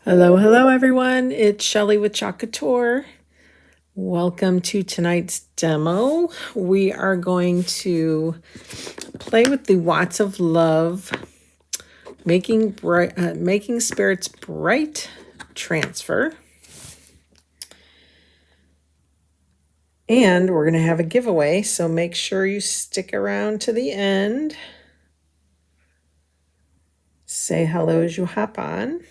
Hello, hello everyone. It's Shelly with Couture. Welcome to tonight's demo. We are going to play with the Watts of Love, making spirits bright transfer. And we're going to have a giveaway, so make sure you stick around to the end. Say hello as you hop on.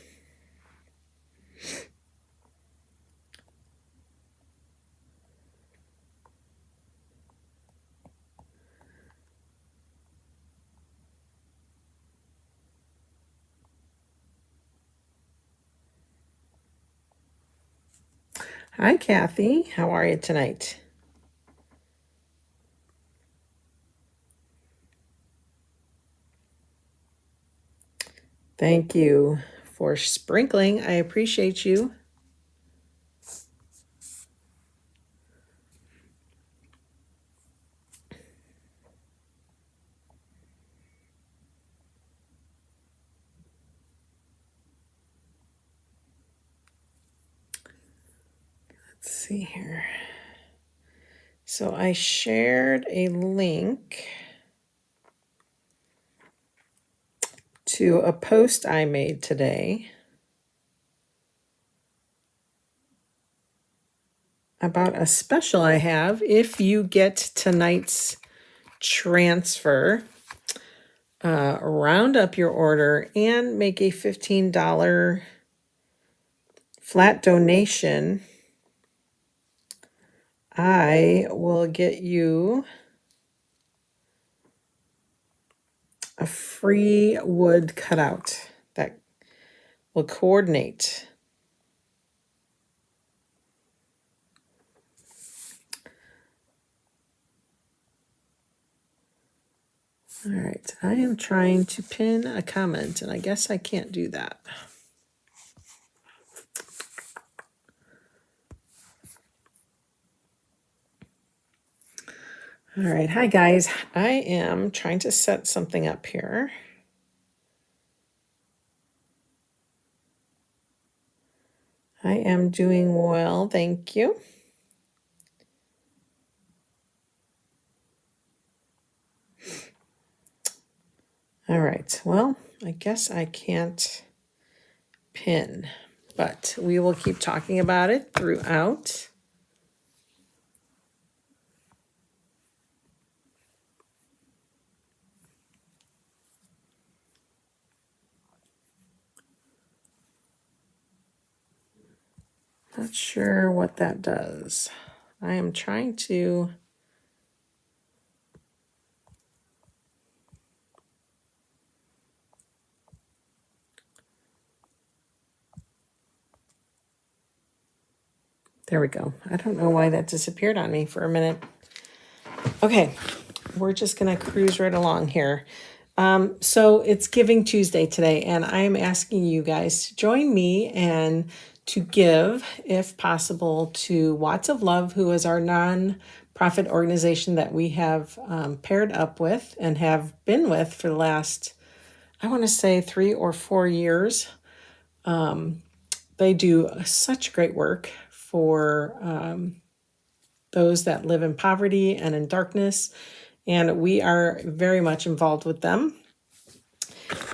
Hi, Kathy. How are you tonight? Thank you for sprinkling. I appreciate you. Let's see here. So I shared a link to a post I made today about a special I have. If you get tonight's transfer, round up your order and make a $15 flat donation, I will get you a free wood cutout that will coordinate. All right, I am trying to pin a comment, and I guess I can't do that. All right, hi guys. I am trying to set something up here. I am doing well, thank you. All right, well, I guess I can't pin, but we will keep talking about it throughout. Not sure what that does. I am trying to... There we go. I don't know why that disappeared on me for a minute. Okay, we're just gonna cruise right along here. So it's Giving Tuesday today, and I'm asking you guys to join me and to give, if possible, to Watts of Love, who is our non-profit organization that we have paired up with and have been with for the last, I want to say 3 or 4 years. They do such great work for those that live in poverty and in darkness, and we are very much involved with them.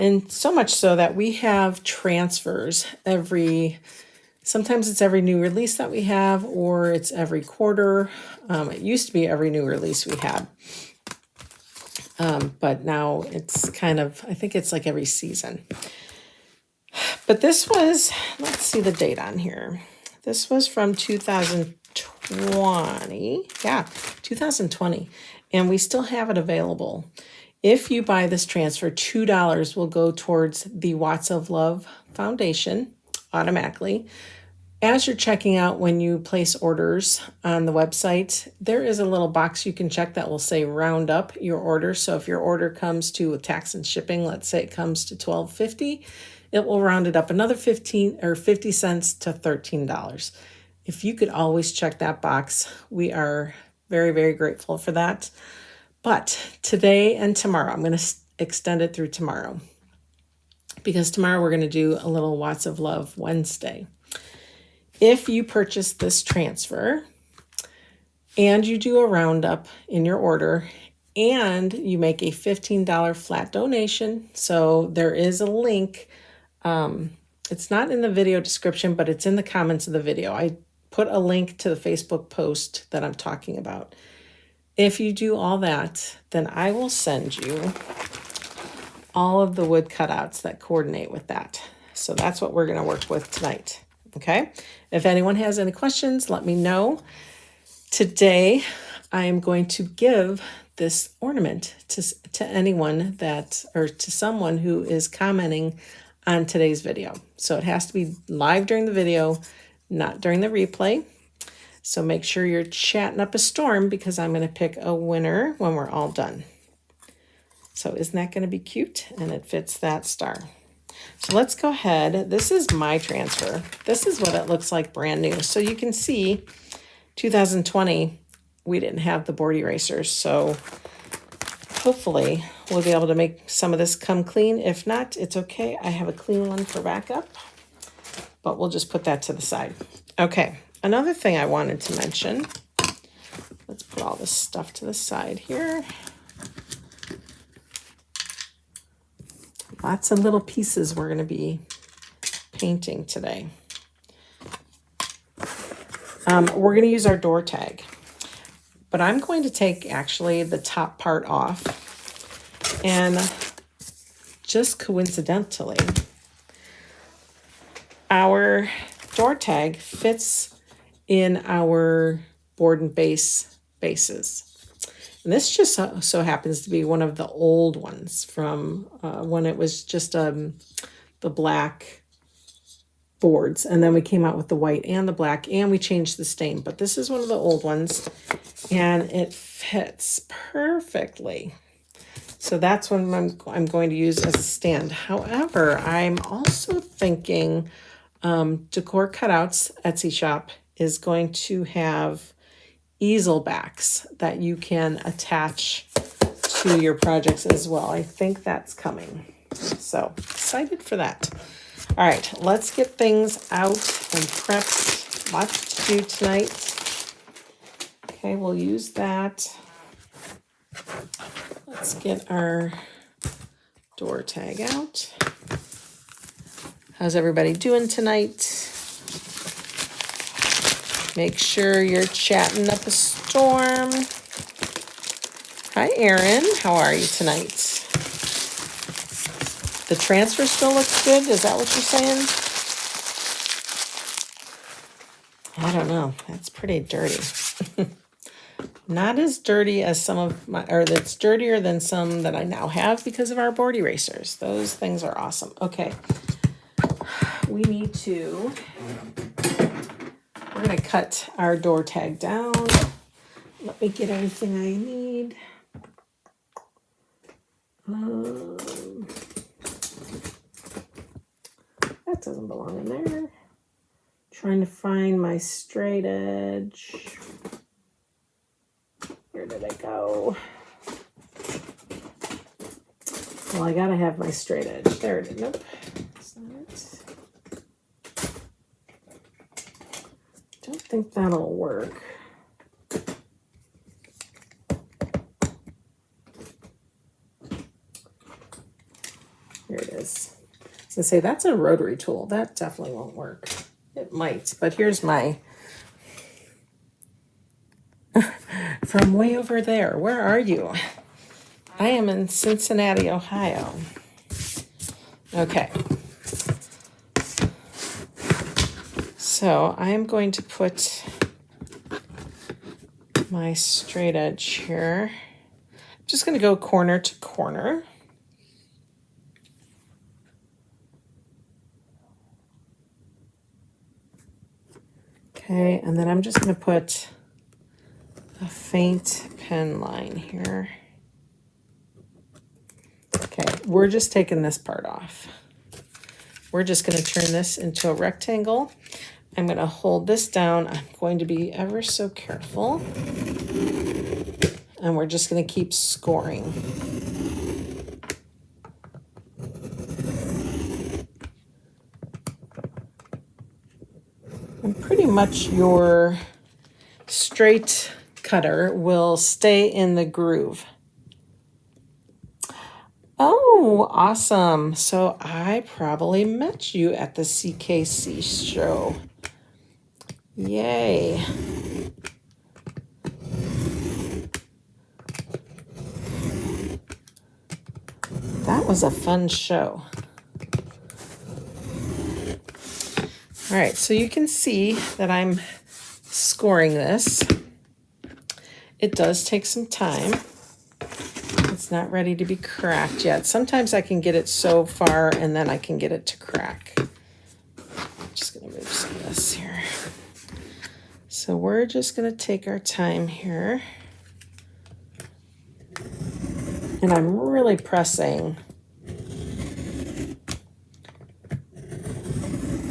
And so much so that we have transfers sometimes it's every new release that we have, or it's every quarter. It used to be every new release we had. But now it's kind of, I think it's like every season. But this was, let's see the date on here. This was from 2020. Yeah, 2020. And we still have it available. If you buy this transfer, $2 will go towards the Watts of Love Foundation automatically. As you're checking out, when you place orders on the website, there is a little box you can check that will say round up your order. So if your order comes to with tax and shipping, let's say it comes to $12.50, it will round it up another 15 or 50 cents to $13. If you could always check that box, we are very, very grateful for that. But today and tomorrow, I'm going to extend it through tomorrow. because tomorrow we're going to do a little Watts of Love Wednesday. If you purchase this transfer and you do a roundup in your order and you make a $15 flat donation, so there is a link. It's not in the video description, but it's in the comments of the video. I put a link to the Facebook post that I'm talking about. If you do all that, then I will send you all of the wood cutouts that coordinate with that. So that's what we're going to work with tonight. Okay. If anyone has any questions, let me know. Today, I am going to give this ornament to anyone that, or to someone who is commenting on today's video. So it has to be live during the video, not during the replay. So make sure you're chatting up a storm, because I'm going to pick a winner when we're all done. So isn't that going to be cute? And it fits that star. So let's go ahead. This is my transfer. This is what it looks like brand new. So you can see 2020, we didn't have the board erasers. So hopefully we'll be able to make some of this come clean. If not, it's okay. I have a clean one for backup, but we'll just put that to the side. Okay. Another thing I wanted to mention, let's put all this stuff to the side here. Lots of little pieces we're going to be painting today. We're going to use our door tag, but I'm going to take actually the top part off, and just coincidentally, our door tag fits in our board and base bases. And this just so happens to be one of the old ones from when it was just the black boards. And then we came out with the white and the black, and we changed the stain. But this is one of the old ones, and it fits perfectly. So that's what I'm going to use as a stand. However, I'm also thinking Decor Cutouts Etsy shop is going to have easel backs that you can attach to your projects as well. I think that's coming. So excited for that. All right, let's get things out and prepped. Lots to do tonight. Okay, we'll use that. Let's get our door tag out. How's everybody doing tonight? Make sure you're chatting up a storm. Hi, Erin. How are you tonight? The transfer still looks good? Is that what you're saying? I don't know. That's pretty dirty. Not as dirty as some of my, or that's dirtier than some that I now have because of our board erasers. Those things are awesome. Okay. We need to... We're going to cut our door tag down. Let me get everything I need. That doesn't belong in there. Trying to find my straight edge. Where did I go? Well, I gotta have my straight edge. There it is. Nope. That's not it. Don't think that'll work. Here it is. I was gonna say that's a rotary tool. That definitely won't work. It might, but here's my from way over there. Where are you? I am in Cincinnati, Ohio. Okay. So I am going to put my straight edge here. I'm just going to go corner to corner. Okay, and then I'm just going to put a faint pen line here. Okay, we're just taking this part off. We're just going to turn this into a rectangle. I'm going to hold this down. I'm going to be ever so careful. And we're just going to keep scoring. And pretty much your straight cutter will stay in the groove. Oh, awesome. So I probably met you at the CKC show. Yay. That was a fun show. All right, so you can see that I'm scoring this. It does take some time. It's not ready to be cracked yet. Sometimes I can get it so far and then I can get it to crack. I'm just gonna move some of this here. So we're just gonna take our time here. And I'm really pressing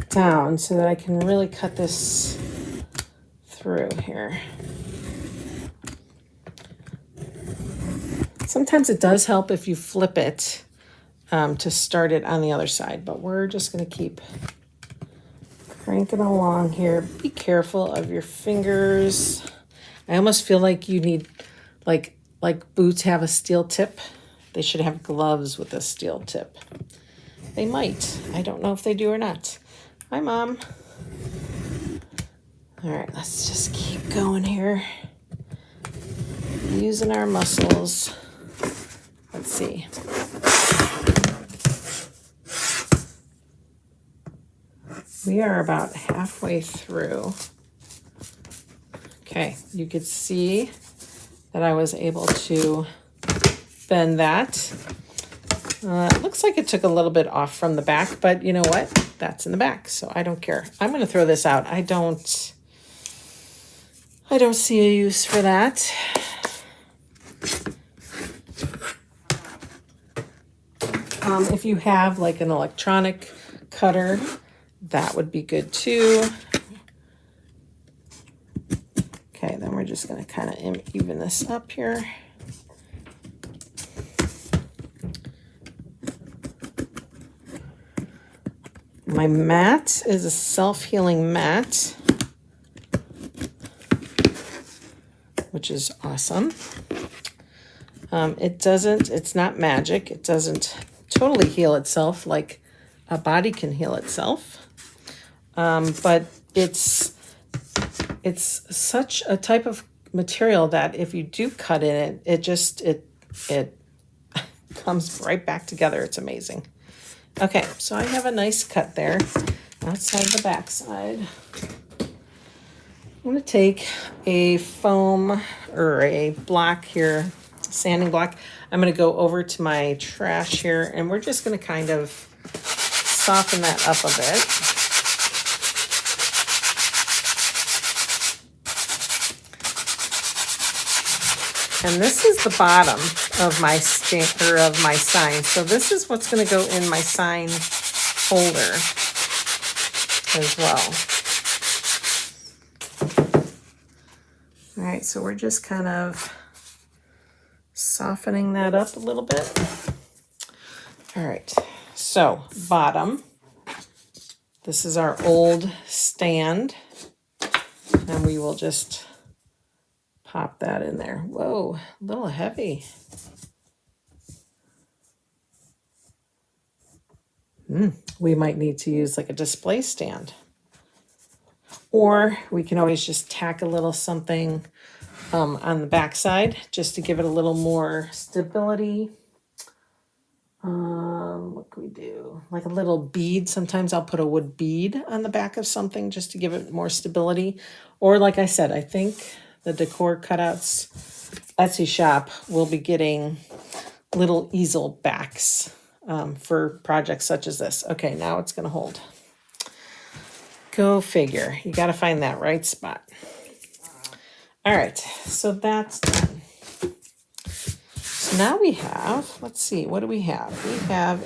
down so that I can really cut this through here. Sometimes it does help if you flip it to start it on the other side, but we're just going to keep cranking along here. Be careful of your fingers. I almost feel like you need, like boots have a steel tip. They should have gloves with a steel tip. They might. I don't know if they do or not. Hi, Mom. All right, let's just keep going here. Using our muscles. Let's see. We are about halfway through. Okay, you could see that I was able to bend that. It looks like it took a little bit off from the back, but you know what? That's in the back, so I don't care. I'm going to throw this out. I don't see a use for that. If you have like an electronic cutter, that would be good too. Okay, then we're just going to kind of even this up here. My mat is a self-healing mat, which is awesome. It's not magic. It doesn't totally heal itself like a body can heal itself. But it's such a type of material that if you do cut in it, it comes right back together. It's amazing. Okay, so I have a nice cut there outside the back side. I'm going to take a foam or a block here, sanding block. I'm going to go over to my trash here, and we're just going to kind of soften that up a bit. And this is the bottom of my sign. So this is what's going to go in my sign holder as well. All right, so we're just kind of softening that up a little bit. All right, so bottom. This is our old stand, and we will just pop that in there. Whoa, a little heavy. We might need to use like a display stand. Or we can always just tack a little something on the back side just to give it a little more stability. What can we do? Like a little bead. Sometimes I'll put a wood bead on the back of something just to give it more stability. Or like I said, I think the Decor Cutouts Etsy shop will be getting little easel backs for projects such as this. Okay, now it's going to hold. Go figure. You got to find that right spot. All right, so that's done. So now we have, let's see, what do we have? We have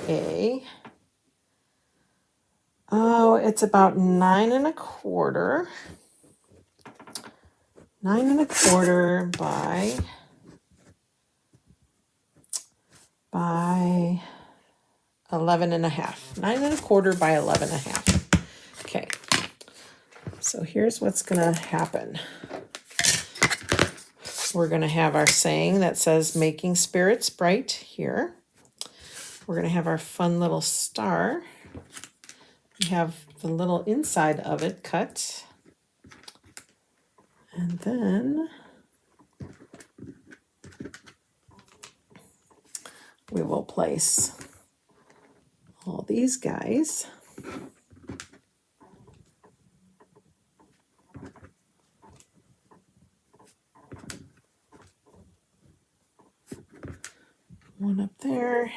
it's about 9 1/4. 9 1/4 by 11 1/2. 9 1/4 by 11 1/2. Okay. So So here's what's gonna happen. We're gonna have our saying that says making spirits bright here. We're gonna have our fun little star. We have the little inside of it cut. And then we will place all these guys. One up there,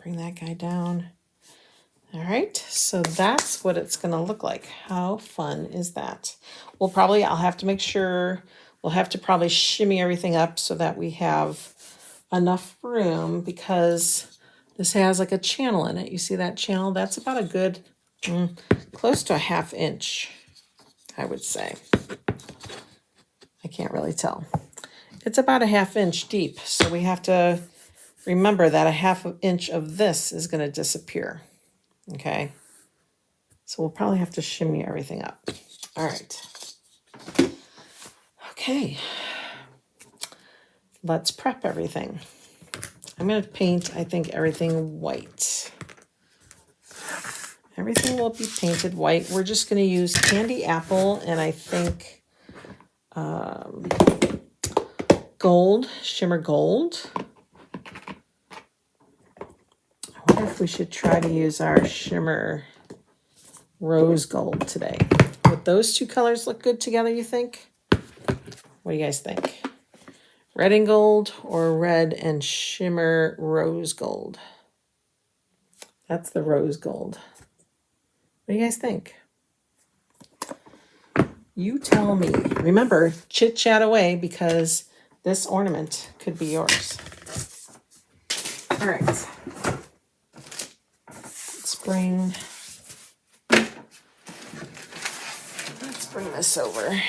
bring that guy down. All right, so that's what it's gonna look like. How fun is that? I'll have to make sure, we'll have to probably shimmy everything up so that we have enough room, because this has like a channel in it. You see that channel? That's about a good, close to a 1/2 inch, I would say. I can't really tell. It's about a 1/2 inch deep, so we have to remember that a 1/2 inch of this is going to disappear. Okay, so we'll probably have to shimmy everything up. All right. Okay, let's prep everything. I'm going to paint, I think, everything white. Everything will be painted white. We're just going to use candy apple and I think gold, shimmer gold. I wonder if we should try to use our shimmer rose gold today. Would those two colors look good together, you think? What do you guys think? Red and gold or red and shimmer rose gold? That's the rose gold. What do you guys think? You tell me. Remember, chit chat away because this ornament could be yours. All right. Let's bring this over.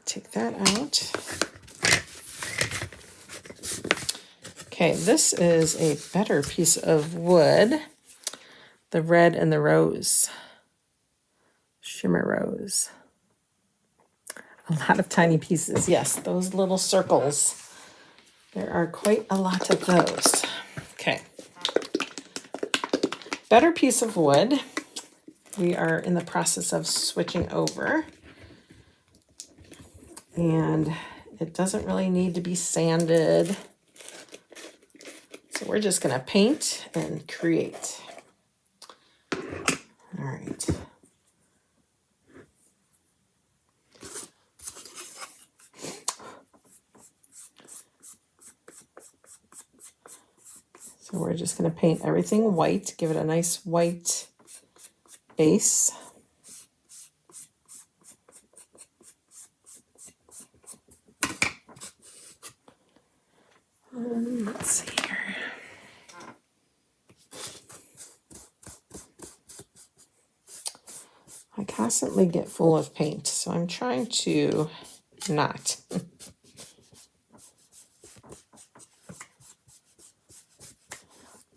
Take that out. Okay, this is a better piece of wood. The red and the rose. Shimmer rose. A lot of tiny pieces. Yes, those little circles. There are quite a lot of those. Okay. Better piece of wood. We are in the process of switching over. And it doesn't really need to be sanded. So we're just going to paint and create. All right. So we're just going to paint everything white, give it a nice white base. Let's see here. I constantly get full of paint, so I'm trying to not.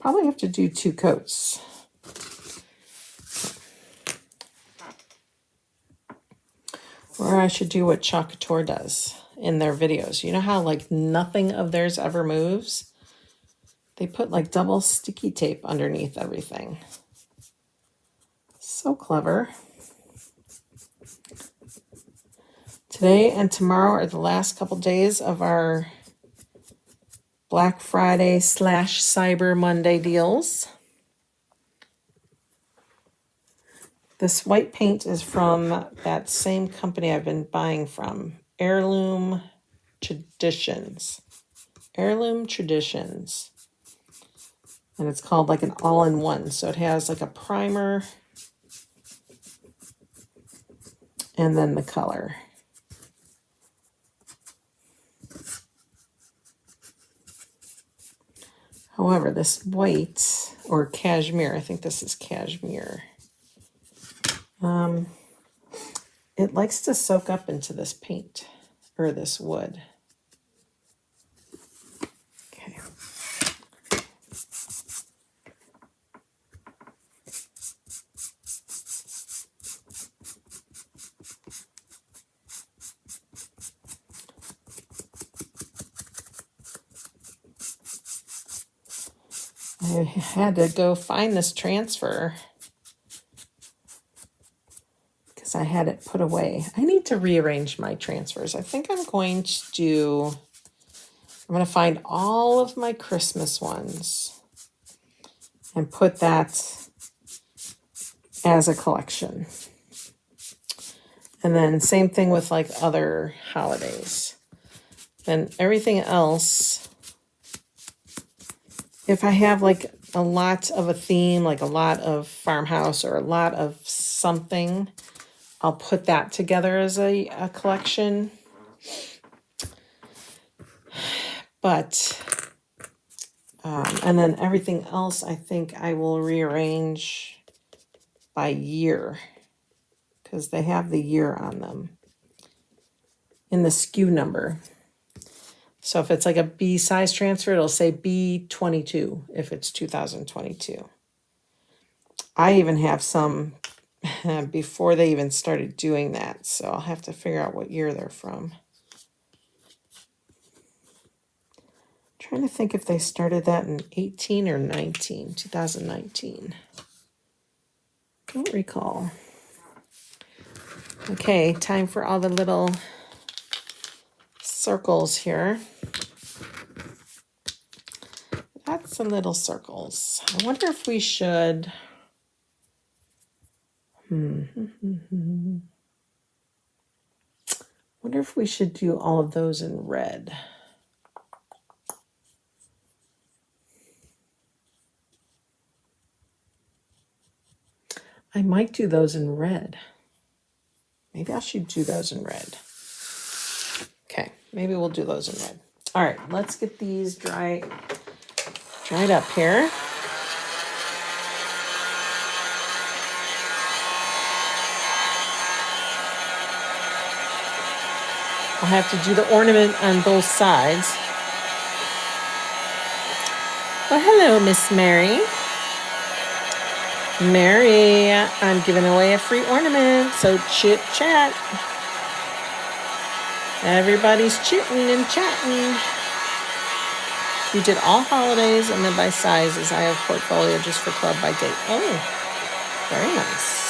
Probably have to do 2 coats. Or I should do what Couture does in their videos. You know how like nothing of theirs ever moves? They put like double sticky tape underneath everything. So clever. Today and tomorrow are the last couple days of our Black Friday / Cyber Monday deals. This white paint is from that same company I've been buying from, Heirloom Traditions. Heirloom Traditions. And it's called like an all-in-one. So it has like a primer and then the color. However, this white or cashmere, I think this is cashmere. It likes to soak up into this paint or this wood. Okay. I had to go find this transfer because I had it put away. I need to rearrange my transfers. I think I'm going to find all of my Christmas ones and put that as a collection. And then same thing with like other holidays. Then everything else, if I have like a lot of a theme, like a lot of farmhouse or a lot of something, I'll put that together as a collection. But, and then everything else, I think I will rearrange by year because they have the year on them in the SKU number. So if it's like a B size transfer, it'll say B22 if it's 2022. I even have some before they even started doing that, so I'll have to figure out what year they're from. Trying to think if they started that in 18 or 19, 2019. Don't recall. Okay, time for all the little circles here. Lots of little circles. I wonder if we should... wonder if we should do all of those in red. I might do those in red. Maybe I should do those in red. Okay, maybe we'll do those in red. All right, let's get these dried up here. I'll have to do the ornament on both sides. Well, hello, Miss Mary. Mary, I'm giving away a free ornament, so chit chat. Everybody's chitting and chatting. You did all holidays and then by sizes. I have portfolio just for club by date. Oh, very nice.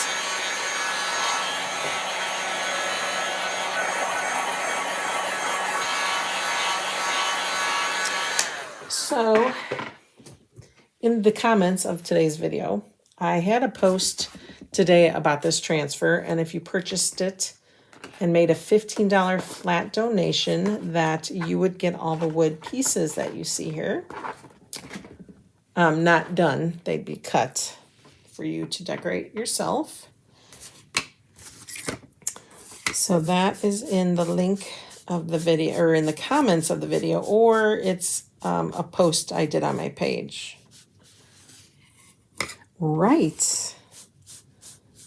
So, in the comments of today's video, I had a post today about this transfer, and if you purchased it and made a $15 flat donation, that you would get all the wood pieces that you see here. Not done, they'd be cut for you to decorate yourself. So that is in the link of the video, or in the comments of the video, or it's a post I did on my page. Right.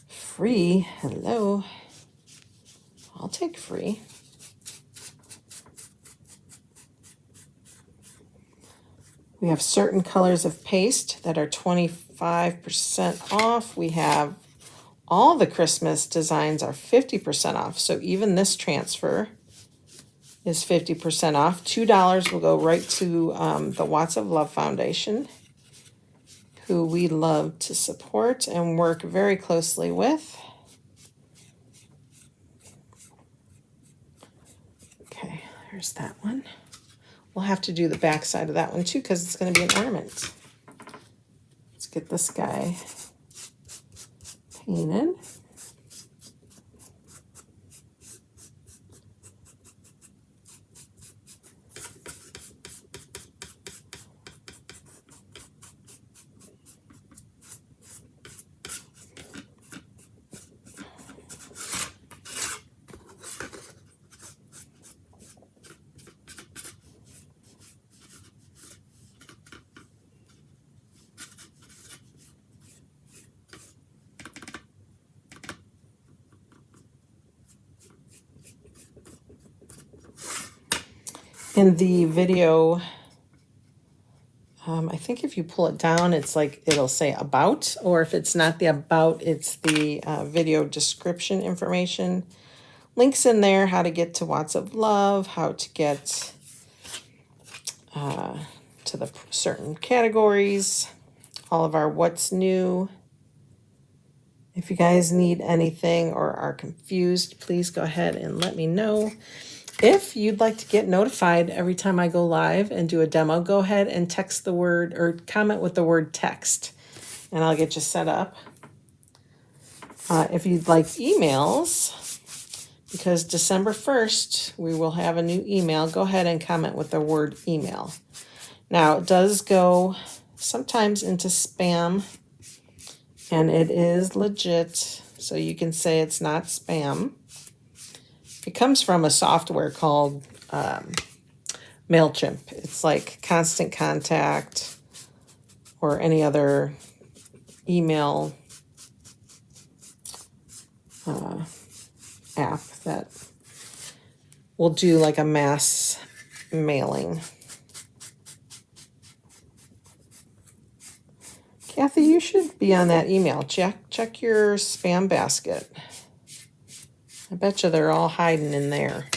Free. Hello. I'll take free. We have certain colors of paste that are 25% off. We have all the Christmas designs are 50% off. So even this transfer is 50% off. $2 will go right to the Watts of Love Foundation, who we love to support and work very closely with. Okay, there's that one. We'll have to do the back side of that one too because it's going to be an ornament. Let's get this guy painted. In the video, I think if you pull it down, it's like it'll say about, or if it's not the about, it's the video description information. Links in there, how to get to Watts of Love, how to get to the certain categories. all of our what's new. If you guys need anything or are confused, please go ahead and let me know. If you'd like to get notified every time I go live and do a demo, go ahead and text the word or comment with the word text, and I'll get you set up. If you'd like emails, because December 1st, we will have a new email, go ahead and comment with the word email. Now, it does go sometimes into spam, and it is legit, so you can say it's not spam. It comes from a software called MailChimp. It's like Constant Contact or any other email app that will do like a mass mailing. Kathy, you should be on that email. Check your spam basket. I bet you they're all hiding in there.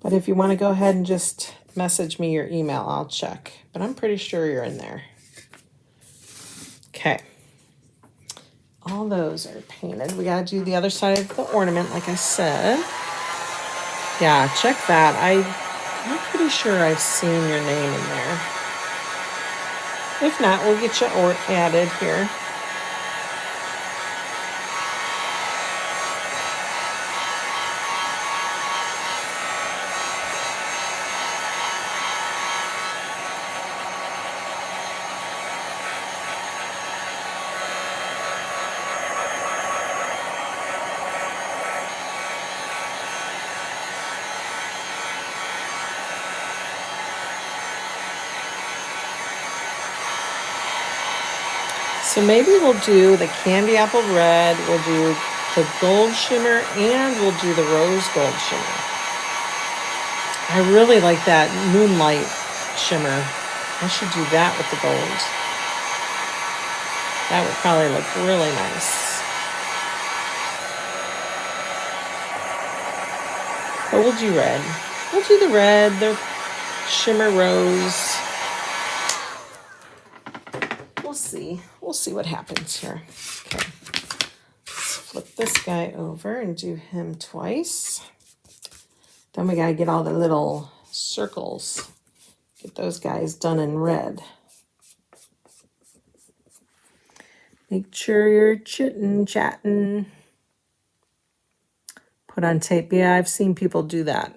But if you want to go ahead and just message me your email, I'll check. But I'm pretty sure you're in there. Okay. All those are painted. We got to do the other side of the ornament, like I said. Yeah, check that. I'm pretty sure I've seen your name in there. If not, we'll get you added here. So maybe we'll do the candy apple red, we'll do the gold shimmer, and we'll do the rose gold shimmer. I really like that moonlight shimmer. I should do that with the gold. That would probably look really nice. But we'll do red. We'll do the red, the shimmer rose. We'll see what happens here. Okay. Let's flip this guy over and do him twice. Then we gotta get all the little circles. Get those guys done in red. Make sure you're chatting. Put on tape. Yeah, I've seen people do that.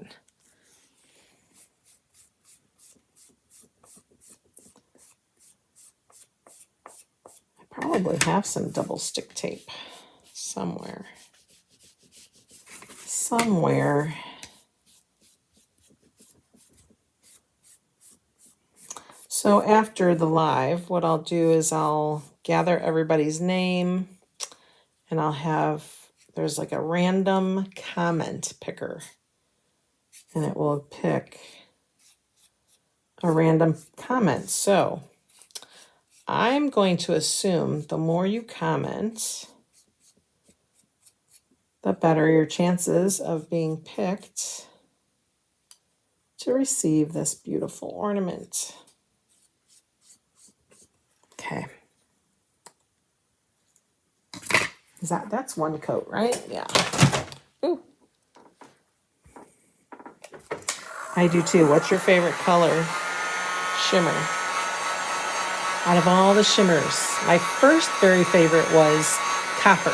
Probably have some double stick tape somewhere. So after the live, what I'll do is I'll gather everybody's name and there's like a random comment picker, and it will pick a random comment. So I'm going to assume the more you comment, the better your chances of being picked to receive this beautiful ornament. Okay. That's one coat, right? Yeah. Ooh. I do too. What's your favorite color? Shimmer. Out of all the shimmers, my first very favorite was copper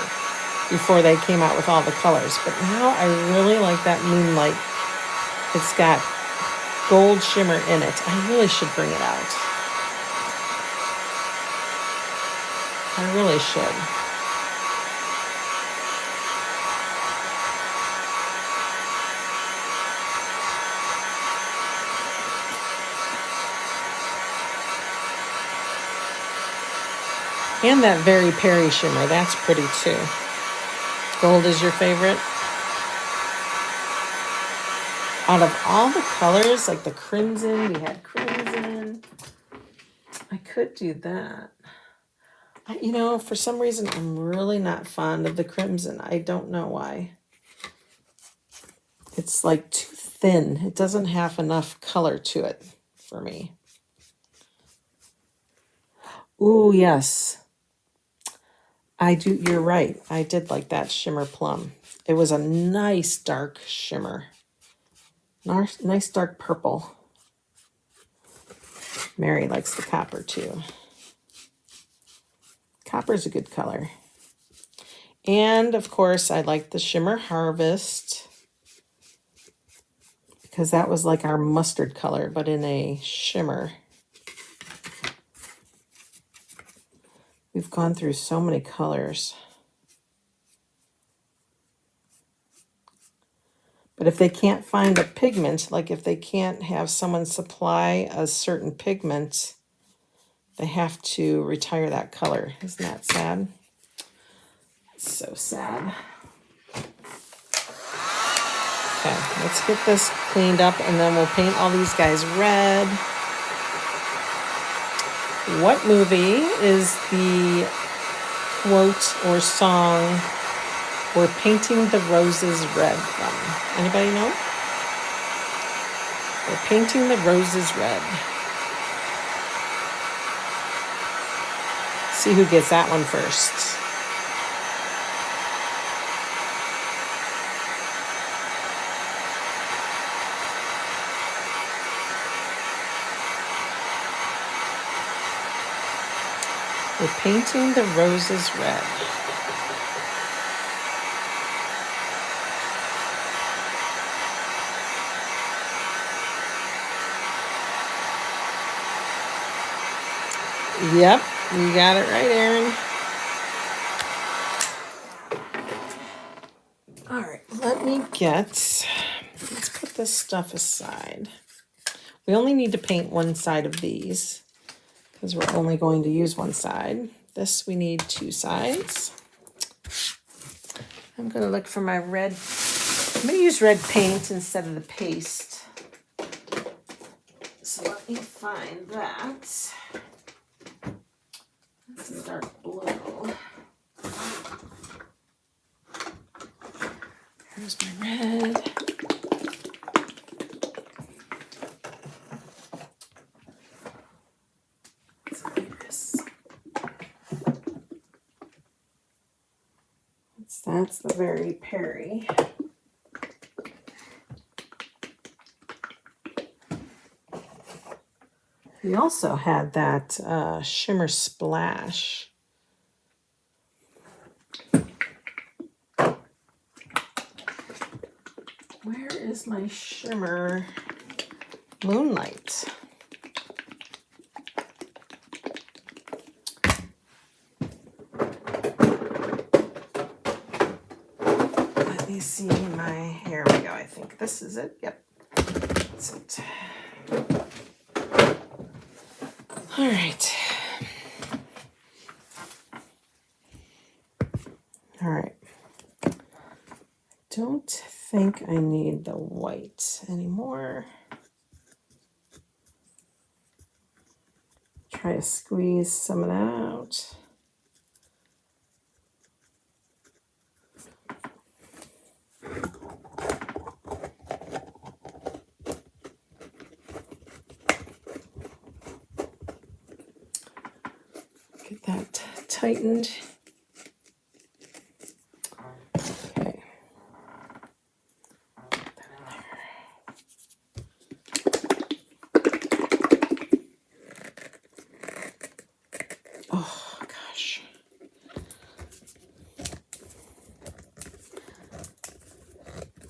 before they came out with all the colors. But now I really like that moonlight. It's got gold shimmer in it. I really should bring it out. I really should. And that Very Perry shimmer, that's pretty too. Gold is your favorite? Out of all the colors, like the crimson, we had crimson. I could do that. For some reason, I'm really not fond of the crimson. I don't know why. It's like too thin. It doesn't have enough color to it for me. Ooh, yes. I do, you're right. I did like that shimmer plum. It was a nice dark shimmer. Nice dark purple. Mary likes the copper too. Copper's a good color. And of course, I like the Shimmer Harvest because that was like our mustard color, but in a shimmer. We've gone through so many colors. But if they can't find a pigment, like if they can't have someone supply a certain pigment, they have to retire that color. Isn't that sad? It's so sad. Okay, let's get this cleaned up and then we'll paint all these guys red. What movie is the quote or song "We're painting the roses red" from? Anybody know? We're painting the roses red. See who gets that one first. We're painting the roses red. Yep, you got it right, Erin. All right, let's put this stuff aside. We only need to paint one side of these because we're only going to use one side. This we need two sides. I'm going to look for my red. I'm going to use red paint instead of the paste. So let me find that. That's a dark blue. Here's my red. That's the Very Perry. We also had that Shimmer Splash. Where is my Shimmer Moonlight? Let me see here we go. I think this is it. Yep, that's it. All right. All right. Don't think I need the white anymore. Try to squeeze some of that out. Get that tightened. Okay. Oh gosh.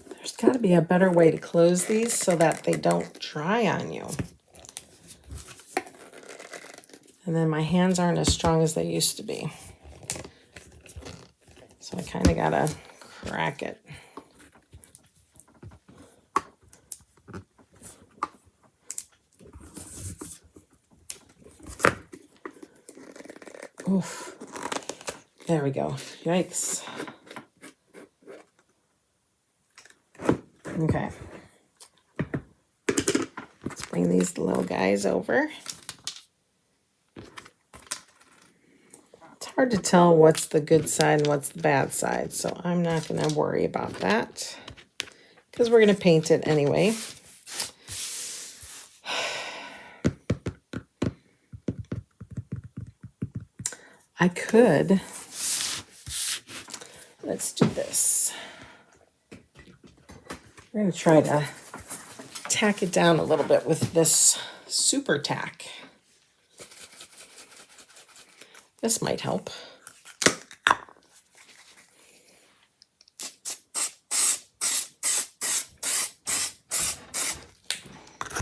There's got to be a better way to close these so that they don't dry on you. And then my hands aren't as strong as they used to be. So I kind of got to crack it. Oof. There we go. Yikes. Okay. Let's bring these little guys over. It's hard to tell what's the good side and what's the bad side, so I'm not going to worry about that. because we're going to paint it anyway. I could, let's do this. We're going to try to tack it down a little bit with this super tack. This might help.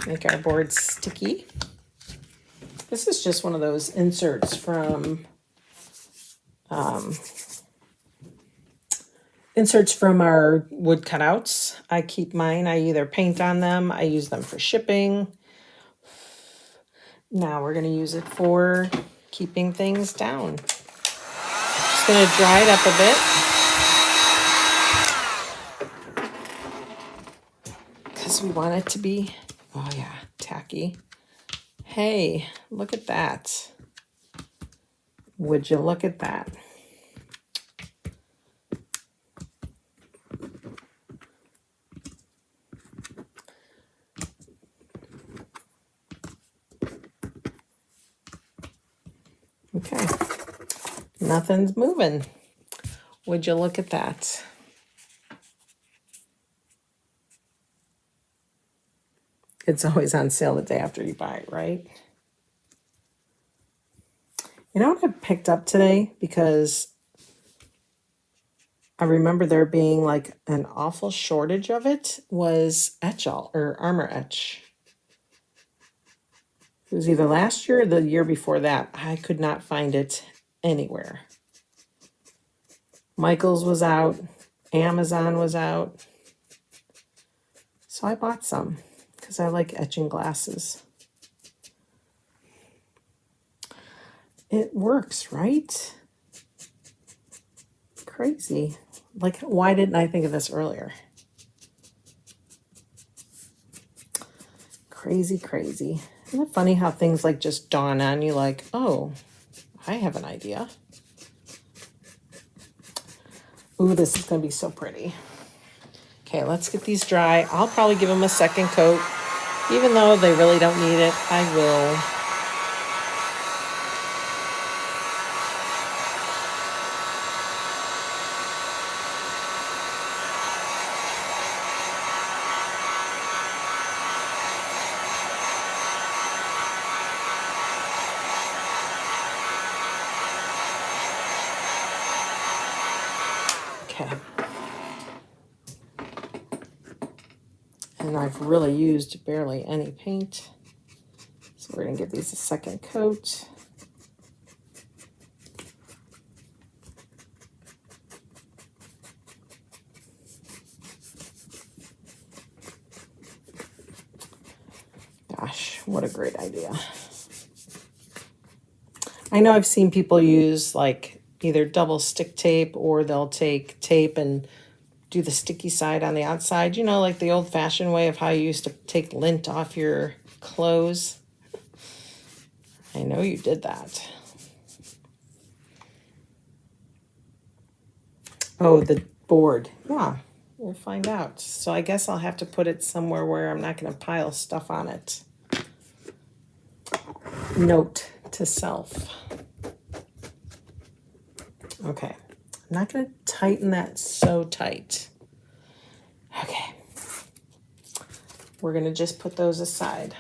Make our board sticky. This is just one of those inserts from our wood cutouts. I keep mine. I either paint on them, I use them for shipping. Now we're going to use it for keeping things down. Just going to dry it up a bit because we want it to be, oh yeah, tacky. Hey, look at that. Would you look at that? Okay, nothing's moving. Would you look at that? It's always on sale the day after you buy it, right? You know what I picked up today? Because I remember there being like an awful shortage of it, was etch-all or armor etch. It was either last year or the year before that. I could not find it anywhere. Michael's was out. Amazon was out. So I bought some because I like etching glasses. It works, right? Crazy. Like, why didn't I think of this earlier? Crazy, crazy. Isn't it funny how things like just dawn on you like, oh, I have an idea. Ooh, this is going to be so pretty. Okay, let's get these dry. I'll probably give them a second coat. Even though they really don't need it, I will. Okay. And I've really used barely any paint. So we're going to give these a second coat. Gosh, what a great idea. I know I've seen people use like either double stick tape or they'll take tape and do the sticky side on the outside. You know, like the old-fashioned way of how you used to take lint off your clothes. I know you did that. Oh, the board. Yeah, we'll find out. So I guess I'll have to put it somewhere where I'm not going to pile stuff on it. Note to self. Okay. I'm not going to tighten that so tight. Okay. We're going to just put those aside.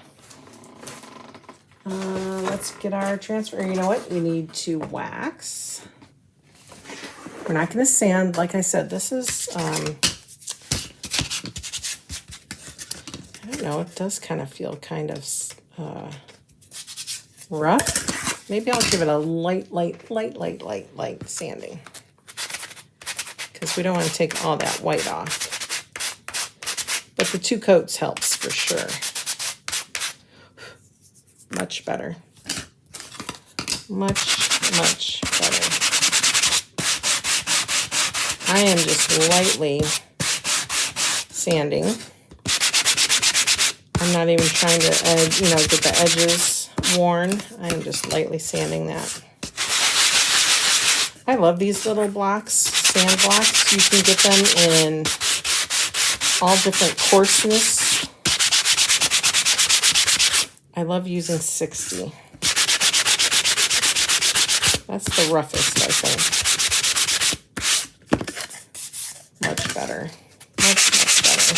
Let's get our transfer. You know what? We need to wax. We're not going to sand. Like I said, this is, I don't know. It does kind of feel kind of rough. Maybe I'll give it a light sanding. Because we don't want to take all that white off. But the 2 coats helps for sure. Much better. Much better. I am just lightly sanding. I'm not even trying to get the edges worn. I am just lightly sanding that. I love these little blocks, sand blocks. You can get them in all different coarseness. I love using 60. That's the roughest, I think. Much better. Much better.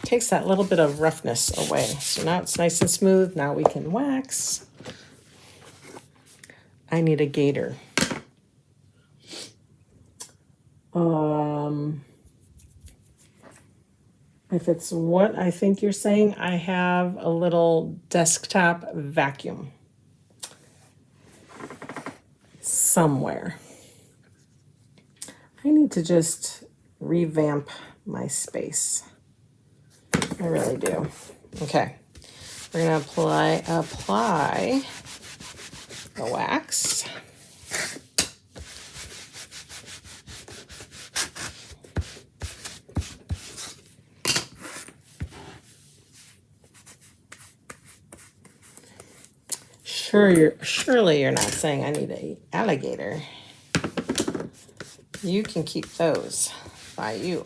Takes that little bit of roughness away. So now it's nice and smooth. Now we can wax. I need a gator. If it's what I think you're saying, I have a little desktop vacuum somewhere. I need to just revamp my space. I really do. Okay, we're gonna apply the wax. Surely you're not saying I need an alligator. You can keep those by you.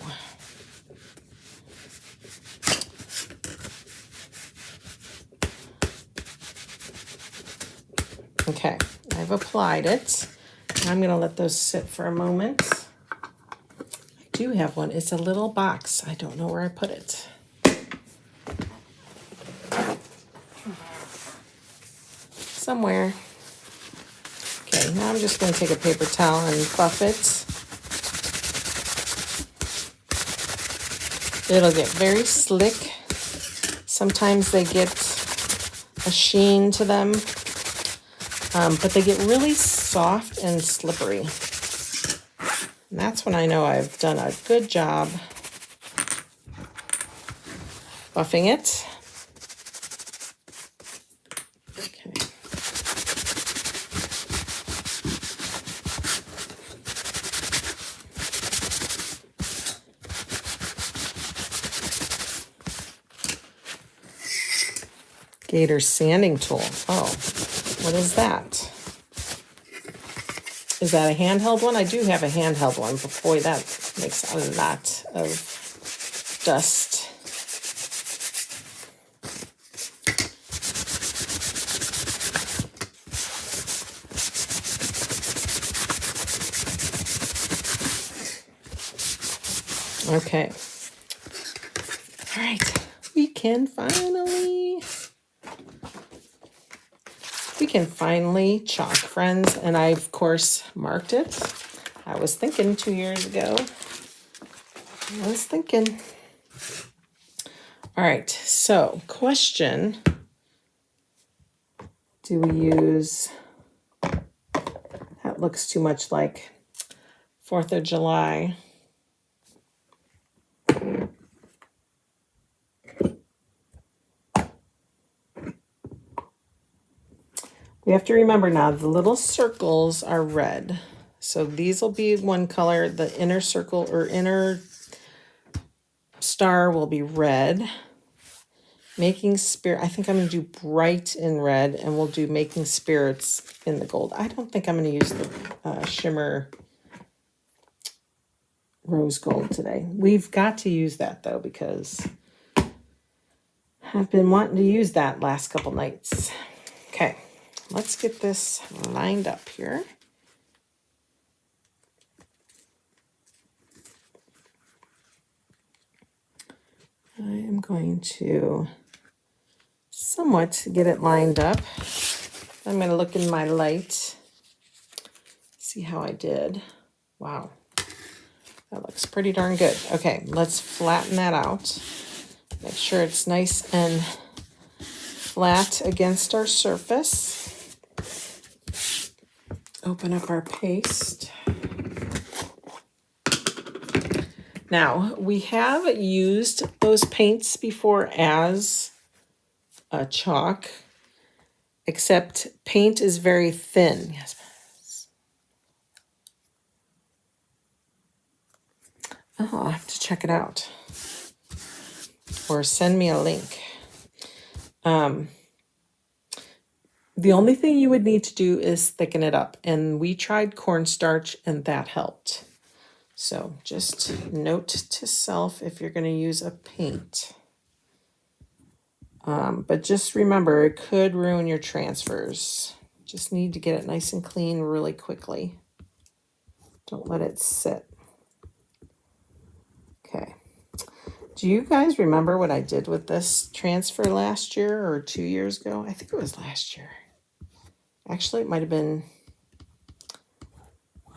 Okay, I've applied it. I'm going to let those sit for a moment. I do have one. It's a little box. I don't know where I put it. Somewhere. Okay, now I'm just going to take a paper towel and buff it. It'll get very slick. Sometimes they get a sheen to them. But they get really soft and slippery. And that's when I know I've done a good job buffing it. Okay. Gator sanding tool. Oh, what is that? Is that a handheld one? I do have a handheld one, but boy, that makes a lot of dust. Okay. All right. We can finally chalk, friends. And I, of course, marked it. I was thinking 2 years ago. All right. So, question. Do we use... That looks too much like 4th of July. We have to remember now, the little circles are red. So these will be one color. The inner circle or inner star will be red. Making Spirit, I think I'm going to do bright in red, and we'll do Making Spirits in the gold. I don't think I'm going to use the shimmer rose gold today. We've got to use that, though, because I've been wanting to use that last couple nights. Okay. Let's get this lined up here. I am going to somewhat get it lined up. I'm going to look in my light, see how I did. Wow, that looks pretty darn good. Okay, let's flatten that out. Make sure it's nice and flat against our surface. Open up our paste. Now, we have used those paints before as a chalk, except paint is very thin. Yes. Oh, I'll have to check it out. Or send me a link. The only thing you would need to do is thicken it up. And we tried cornstarch and that helped. So just note to self if you're going to use a paint. But just remember, it could ruin your transfers. Just need to get it nice and clean really quickly. Don't let it sit. Okay. Do you guys remember what I did with this transfer last year or 2 years ago? I think it was last year. Actually, it might have been,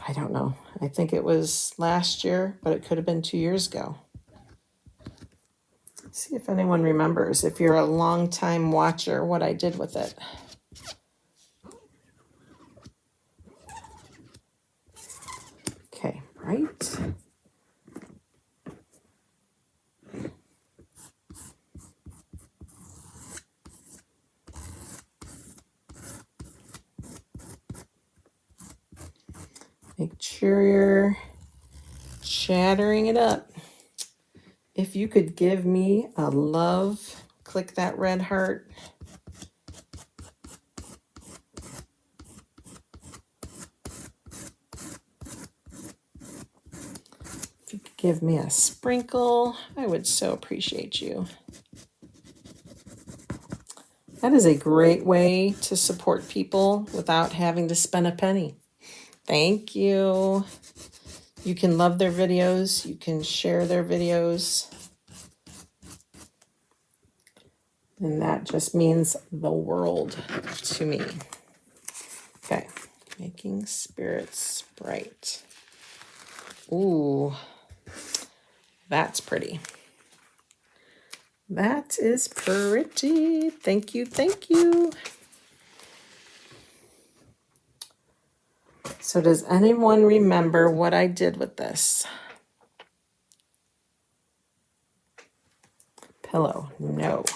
I don't know. I think it was last year, but it could have been 2 years ago. Let's see if anyone remembers, if you're a long-time watcher, what I did with it. Okay, right. Make sure you're chattering it up. If you could give me a love, click that red heart. If you could give me a sprinkle, I would so appreciate you. That is a great way to support people without having to spend a penny. Thank you. You can love their videos. You can share their videos. And that just means the world to me. Okay, making spirits bright. Ooh, that's pretty. That is pretty. Thank you, thank you. So does anyone remember what I did with this? Pillow, no. It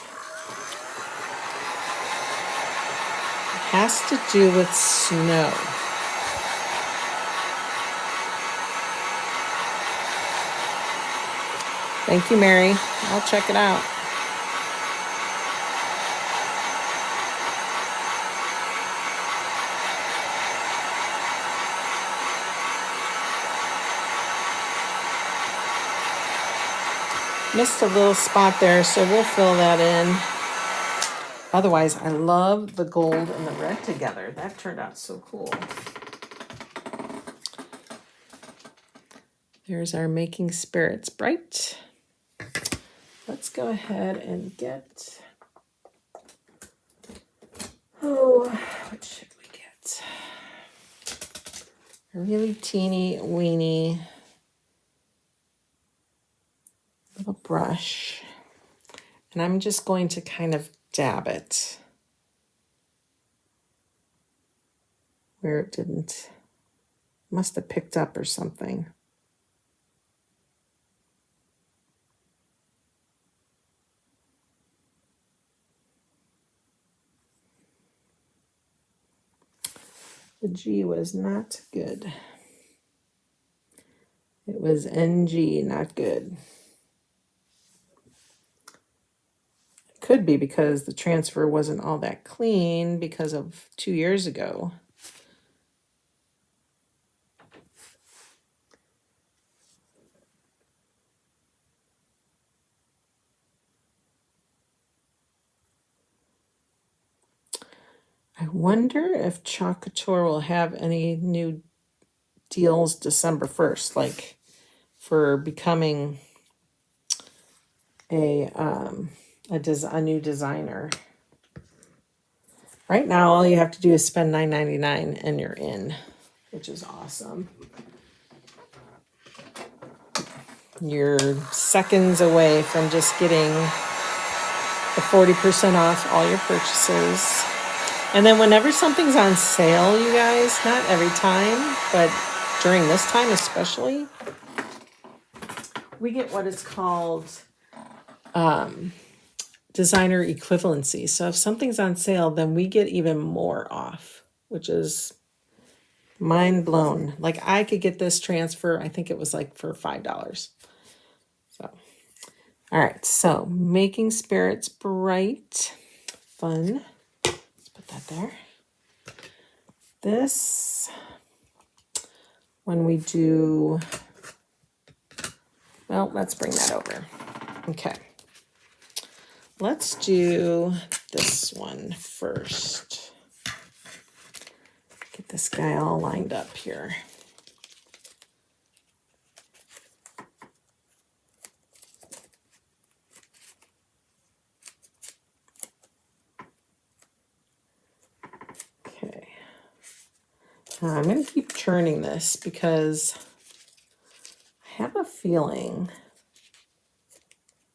has to do with snow. Thank you, Mary. I'll check it out. Missed a little spot there, so we'll fill that in. Otherwise, I love the gold and the red together. That turned out so cool. There's our making spirits bright. Let's go ahead and get, what should we get? A really teeny weeny little brush. And I'm just going to kind of dab it where it didn't, must have picked up or something. The G was not good. It was NG, not good. It could be because the transfer wasn't all that clean because of 2 years ago. I wonder if Couture will have any new deals December 1st, like for becoming a new designer. Right now, all you have to do is spend $9.99 and you're in, which is awesome. You're seconds away from just getting the 40% off all your purchases. And then whenever something's on sale, you guys, not every time, but during this time especially, we get what is called designer equivalency. So if something's on sale, then we get even more off, which is mind blown. Like I could get this transfer, I think it was like for $5. So, all right. So making spirits bright, fun. Let's put that there. this, when we do, well, let's bring that over. Okay. Let's do this one first. Get this guy all lined up here. Okay. I'm going to keep churning this because I have a feeling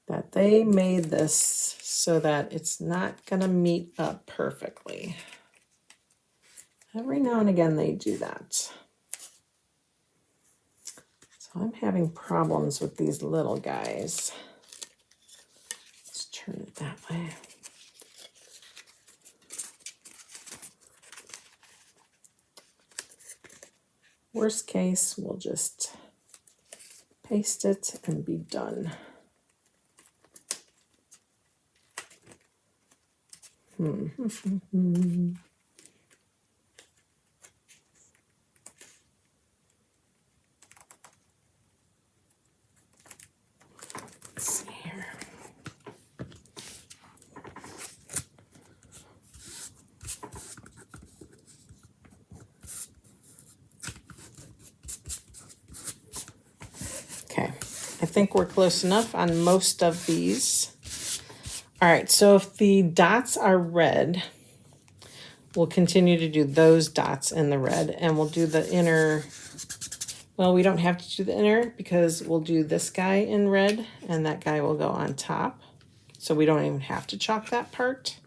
that they made this so that it's not going to meet up perfectly. Every now and again they do that. So I'm having problems with these little guys. Let's turn it that way. Worst case, we'll just paste it and be done. Let's see here. Okay, I think we're close enough on most of these. All right, so if the dots are red, we'll continue to do those dots in the red, and we'll do the inner. Well, we don't have to do the inner because we'll do this guy in red, and that guy will go on top. So we don't even have to chalk that part.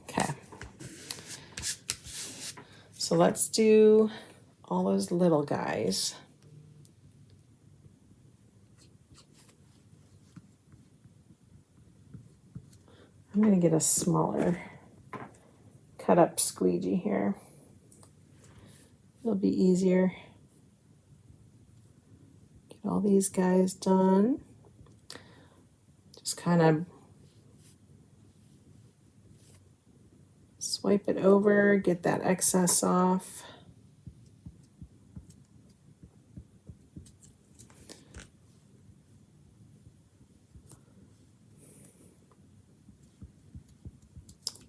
Okay. So let's do all those little guys. I'm going to get a smaller cut up squeegee here. It'll be easier. Get all these guys done. Just kind of swipe it over, get that excess off.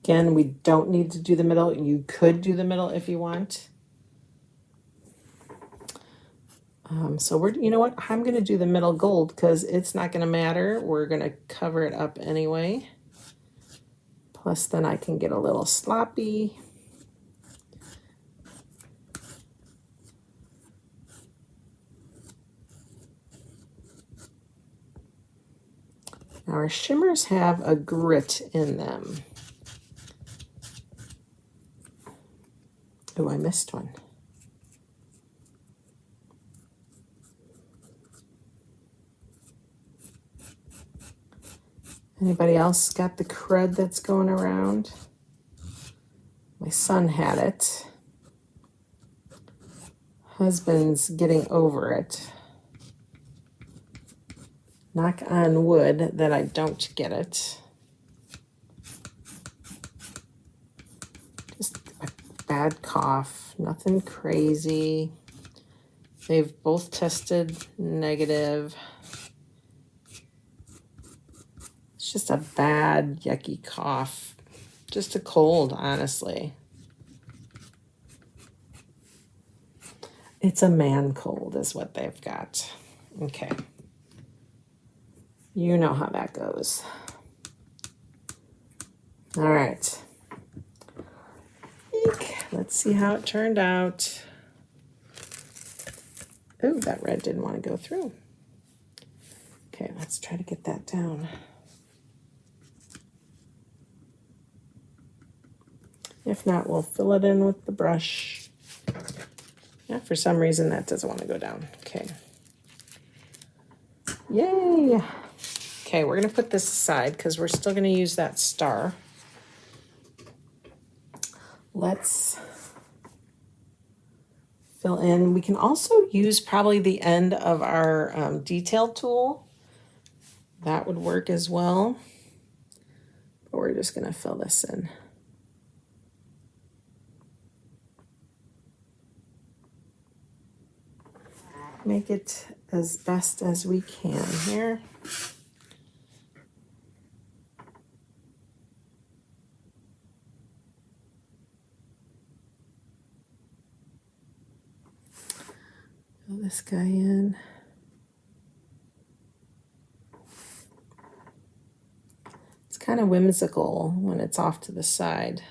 Again, we don't need to do the middle. You could do the middle if you want. So we're, you know what? I'm going to do the middle gold because it's not going to matter. We're going to cover it up anyway. Plus then I can get a little sloppy. Now our shimmers have a grit in them. Oh, I missed one. Anybody else got the crud that's going around? My son had it. Husband's getting over it. Knock on wood that I don't get it. Just a bad cough, nothing crazy. They've both tested negative. It's just a bad, yucky cough. Just a cold, honestly. It's a man cold is what they've got. Okay. You know how that goes. All right. Let's see how it turned out. Oh, that red didn't want to go through. Okay, let's try to get that down. If not, we'll fill it in with the brush. Yeah, for some reason that doesn't want to go down. Okay. Yay! Okay, we're going to put this aside because we're still going to use that star. Let's fill in. We can also use probably the end of our detail tool. That would work as well. But we're just going to fill this in. make it as best as we can here. Fill this guy in. It's kind of whimsical when it's off to the side.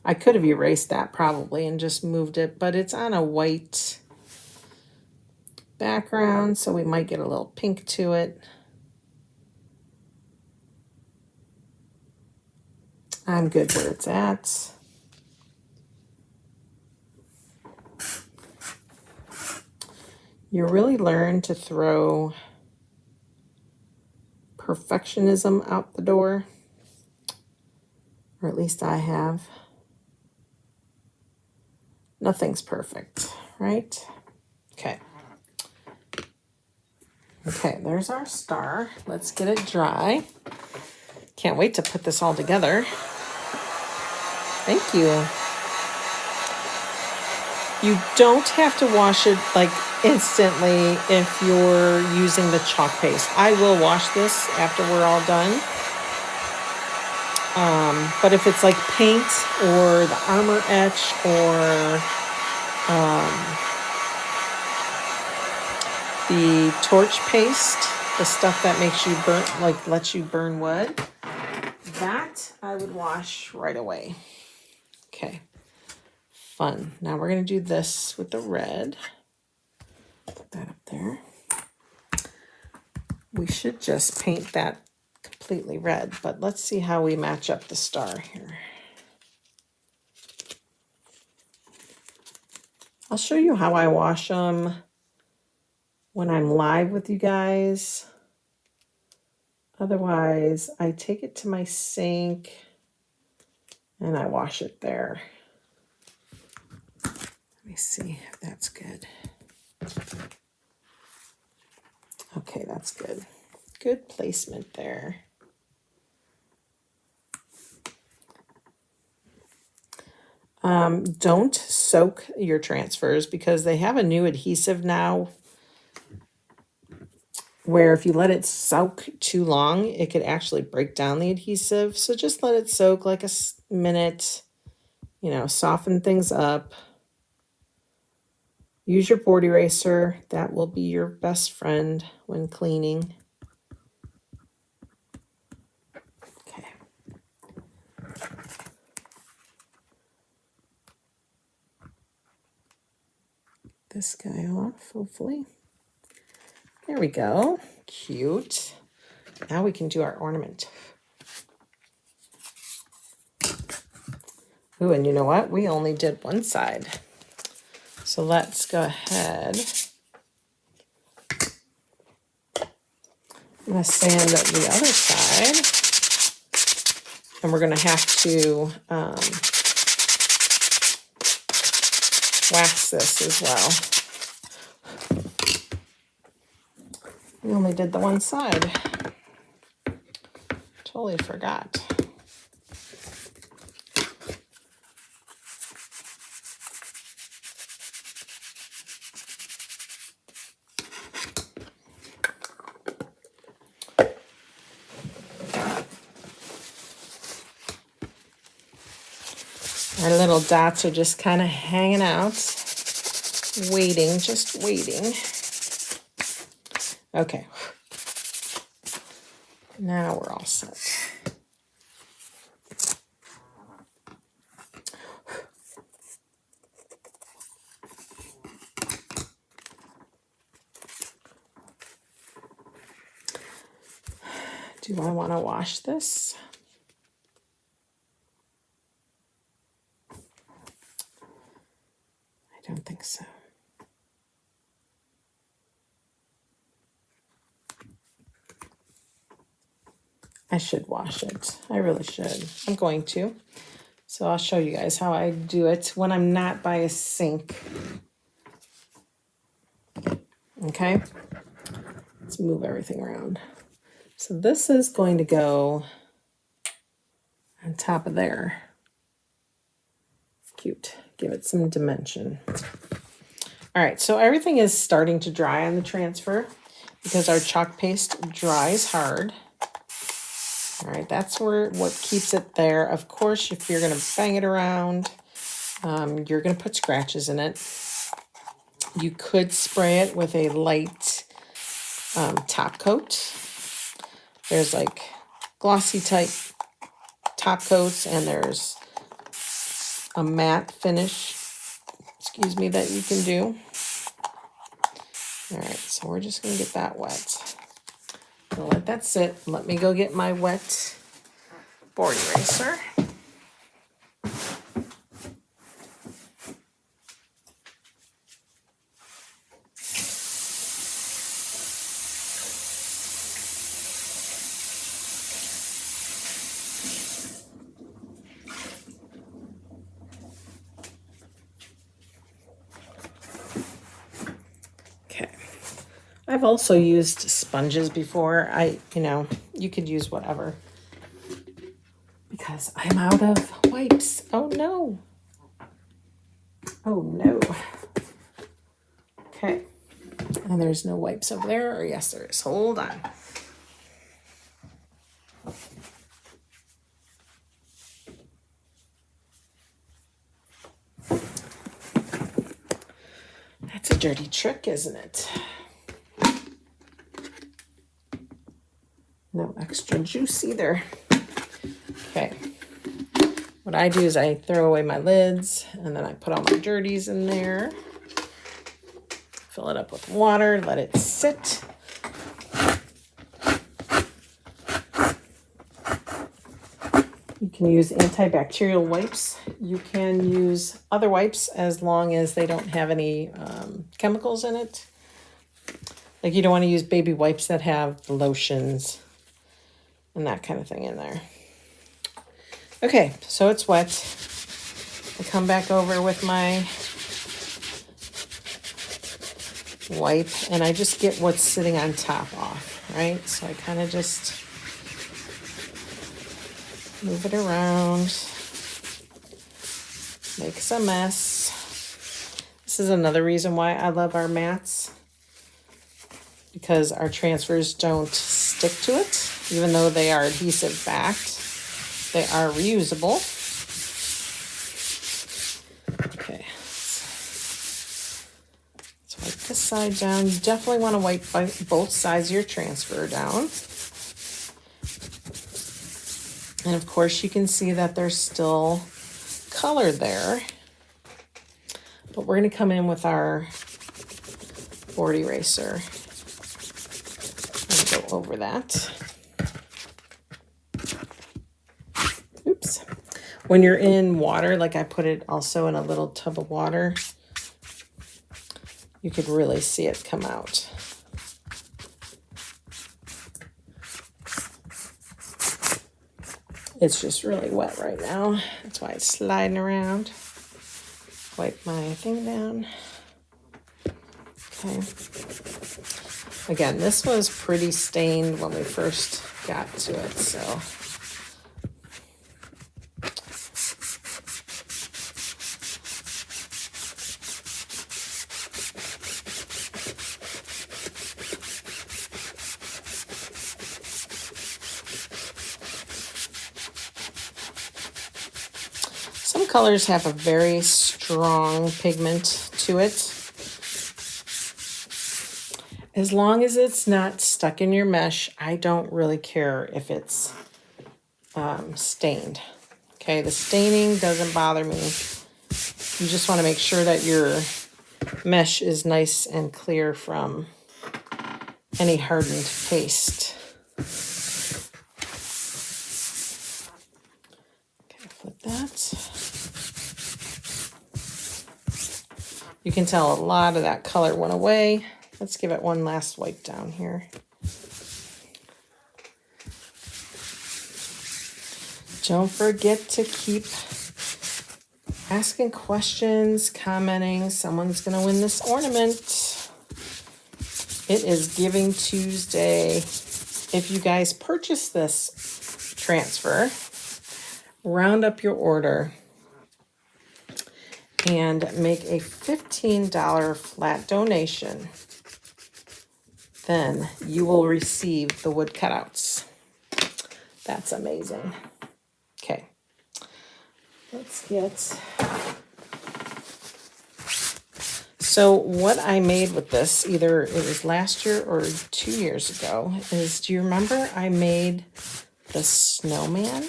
I could have erased that probably and just moved it, but it's on a white background, so we might get a little pink to it. I'm good where it's at. You really learn to throw perfectionism out the door, or at least I have. Nothing's perfect, right? Okay. Okay, there's our star. Let's get it dry. Can't wait to put this all together. Thank you. You don't have to wash it like instantly if you're using the chalk paste. I will wash this after we're all done. But if it's like paint or the armor etch or the torch paste, the stuff that makes you burn, like lets you burn wood, that I would wash right away. Okay, fun. Now we're gonna do this with the red. Put that up there. We should just paint that completely red, but let's see how we match up the star here. I'll show you how I wash them when I'm live with you guys. Otherwise, I take it to my sink and I wash it there. Let me see if that's good. Okay, that's good. Good placement there. Don't soak your transfers because they have a new adhesive now where if you let it soak too long, it could actually break down the adhesive. So just let it soak like a minute, you know, soften things up. Use your board eraser. That will be your best friend when cleaning. Okay. This guy off, hopefully. There we go. Cute. Now we can do our ornament. Ooh, and you know what? We only did one side. So let's go ahead. I'm going to sand the other side. And we're going to have to wax this as well. We only did the one side. Totally forgot. Our little dots are just kind of hanging out, waiting, just waiting. Okay. Now we're all set. Do I want to wash this? I don't think so. I should wash it. I really should. I'm going to. So I'll show you guys how I do it when I'm not by a sink. Okay. Let's move everything around. So this is going to go on top of there. cute. Give it some dimension. All right, so everything is starting to dry on the transfer because our chalk paste dries hard. All right, that's what keeps it there. Of course, if you're gonna bang it around, you're gonna put scratches in it. You could spray it with a light top coat. There's like glossy type top coats, and there's a matte finish, that you can do. All right, so we're just gonna get that wet. I'll let that sit. Let me go get my wet board eraser. I've also used sponges before. You could use whatever. Because I'm out of wipes. Oh no. Oh no. Okay. And there's no wipes over there, or yes there is. Hold on. That's a dirty trick, isn't it? No extra juice either. Okay. What I do is I throw away my lids, and then I put all my dirties in there. Fill it up with water, let it sit. You can use antibacterial wipes. You can use other wipes as long as they don't have any chemicals in it. Like, you don't want to use baby wipes that have lotions and that kind of thing in there. Okay, so it's wet. I come back over with my wipe, and I just get what's sitting on top off, right? So I kind of just move it around, makes a mess. This is another reason why I love our mats, because our transfers don't stick to it, even though they are adhesive backed. They are reusable. Okay, let's wipe this side down. You definitely want to wipe both sides of your transfer down. And of course you can see that there's still color there. But we're going to come in with our board eraser and go over that. Oops. When you're in water, like I put it also in a little tub of water, you could really see it come out. It's just really wet right now. That's why it's sliding around. Wipe my thing down. Okay. Again, this was pretty stained when we first got to it, so. Some colors have a very strong pigment to it. As long as it's not stuck in your mesh, I don't really care if it's stained. Okay, the staining doesn't bother me. You just want to make sure that your mesh is nice and clear from any hardened paste. Okay, flip that. You can tell a lot of that color went away. Let's give it one last wipe down here. Don't forget to keep asking questions, commenting. Someone's going to win this ornament. It is Giving Tuesday. If you guys purchase this transfer, round up your order. and make a $15 flat donation, then you will receive the wood cutouts. That's amazing. Okay, let's get... So what I made with this, either it was last year or 2 years ago, is, do you remember I made the snowman? Do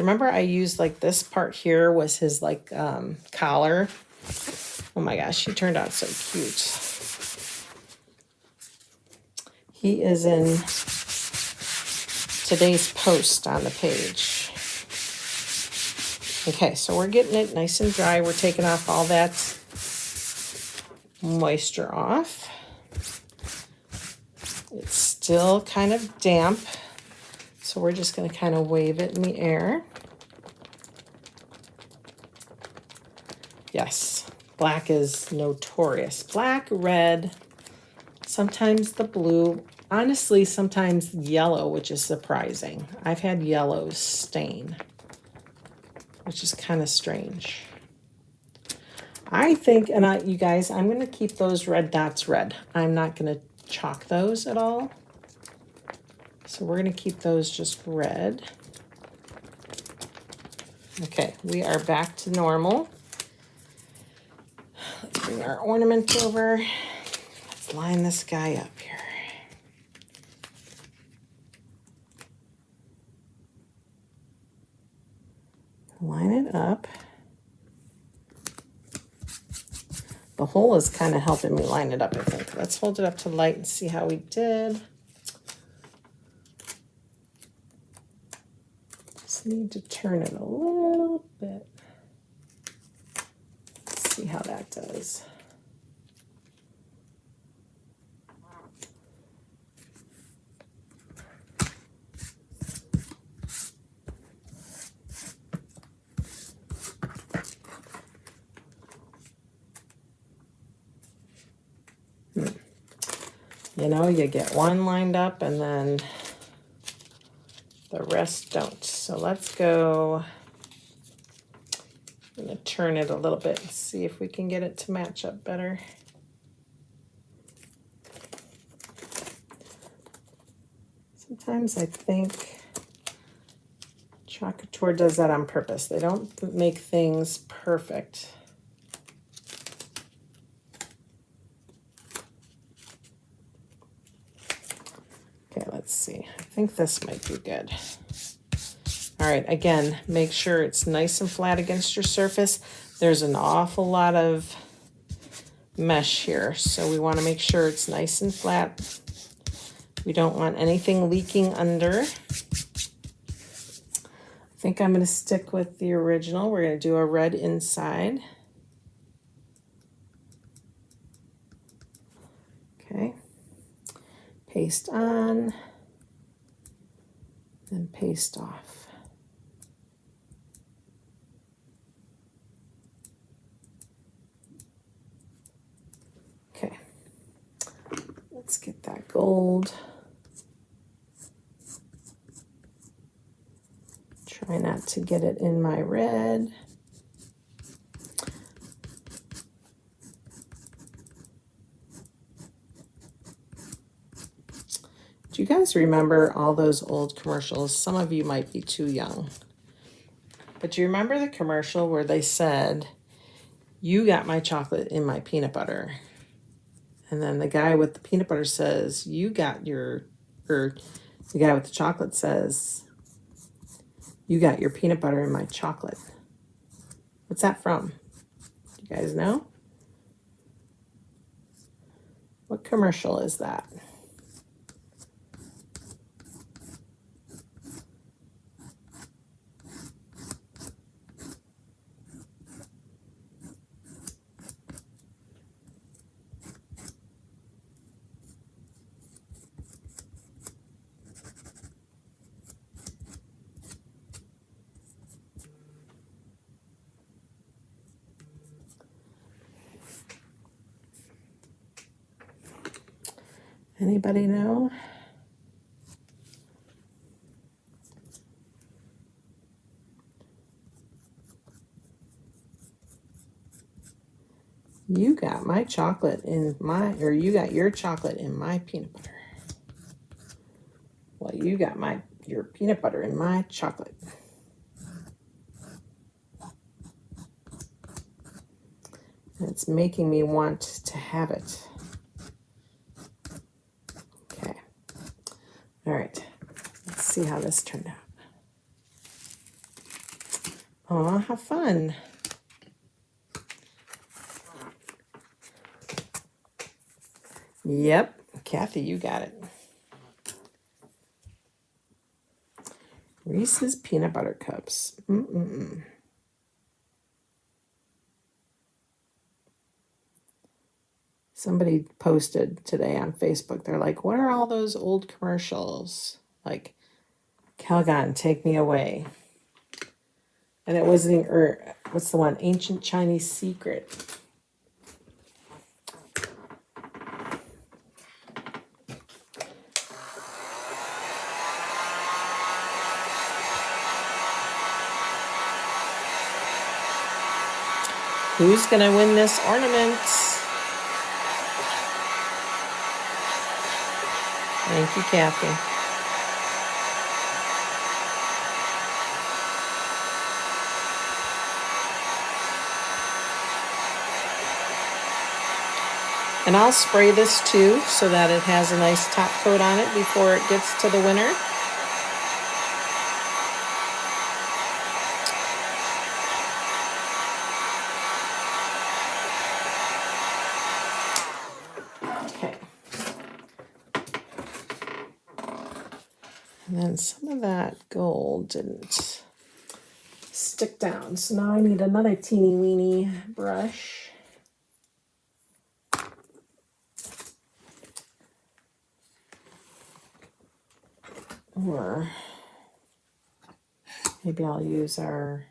you remember I used like this part here was his like collar? Oh my gosh, he turned out so cute. He is in today's post on the page. Okay, so we're getting it nice and dry. We're taking off all that moisture off. It's still kind of damp, so we're just going to kind of wave it in the air. Yes, black is notorious. Black, red, sometimes the blue. Honestly, sometimes yellow, which is surprising. I've had yellow stain, which is kind of strange. I think, and you guys, I'm going to keep those red dots red. I'm not going to chalk those at all. So we're going to keep those just red. Okay, we are back to normal. Let's bring our ornament over. Let's line this guy up here. Line it up. The hole is kind of helping me line it up, I think. Let's hold it up to light and see how we did. Just need to turn it a little bit. Let's see how that does. You know, you get one lined up and then the rest don't. So let's go, I'm going to turn it a little bit and see if we can get it to match up better. Sometimes I think Couture does that on purpose. They don't make things perfect. Okay, let's see. I think this might be good. All right, again, make sure it's nice and flat against your surface. There's an awful lot of mesh here, so we want to make sure it's nice and flat. We don't want anything leaking under. I think I'm going to stick with the original. We're going to do a red inside. Okay. Paste on, then paste off. Okay, let's get that gold. Try not to get it in my red. Do you guys remember all those old commercials? Some of you might be too young. But do you remember the commercial where they said, "You got my chocolate in my peanut butter"? And then the guy with the peanut butter says, "You got your," or the guy with the chocolate says, "You got your peanut butter in my chocolate." What's that from? Do you guys know? What commercial is that? Anybody know? You got my chocolate in my, or you got your chocolate in my peanut butter. Well, you got your peanut butter in my chocolate. It's making me want to have it. Okay. All right. Let's see how this turned out. Aw, how fun. Yep. Kathy, you got it. Reese's Peanut Butter Cups. Somebody posted today on Facebook. They're like, what are all those old commercials? Like, Calgon, take me away. And it wasn't, or what's the one? Ancient Chinese Secret. Who's going to win this ornament? Thank you, Kathy. And I'll spray this too so that it has a nice top coat on it before it gets to the winner. Okay. And then some of that gold didn't stick down. So now I need another teeny weeny brush. Or maybe I'll use our,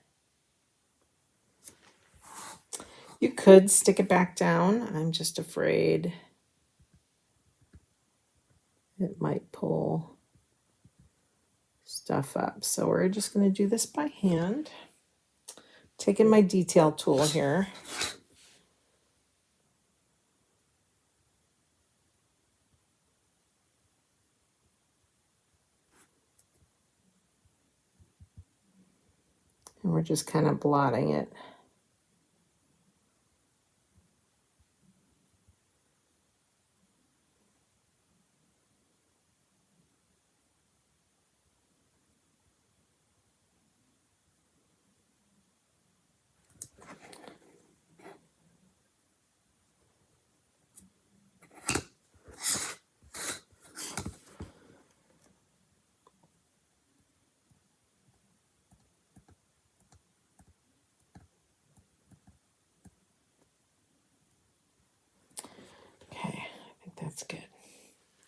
you could stick it back down. I'm just afraid it might pull stuff up. So we're just going to do this by hand. Taking my detail tool here. And we're just kind of blotting it. Okay, I think that's good.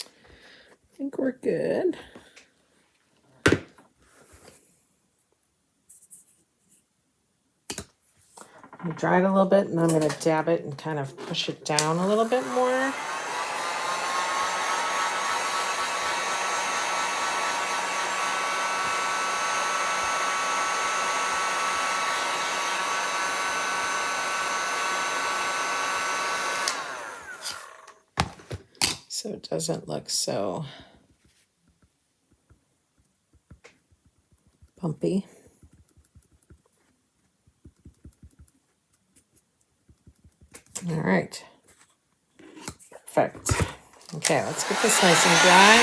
I think we're good. I dry it a little bit and I'm going to dab it and kind of push it down a little bit more. So it doesn't look so bumpy. All right. Perfect. Okay, let's get this nice and dry.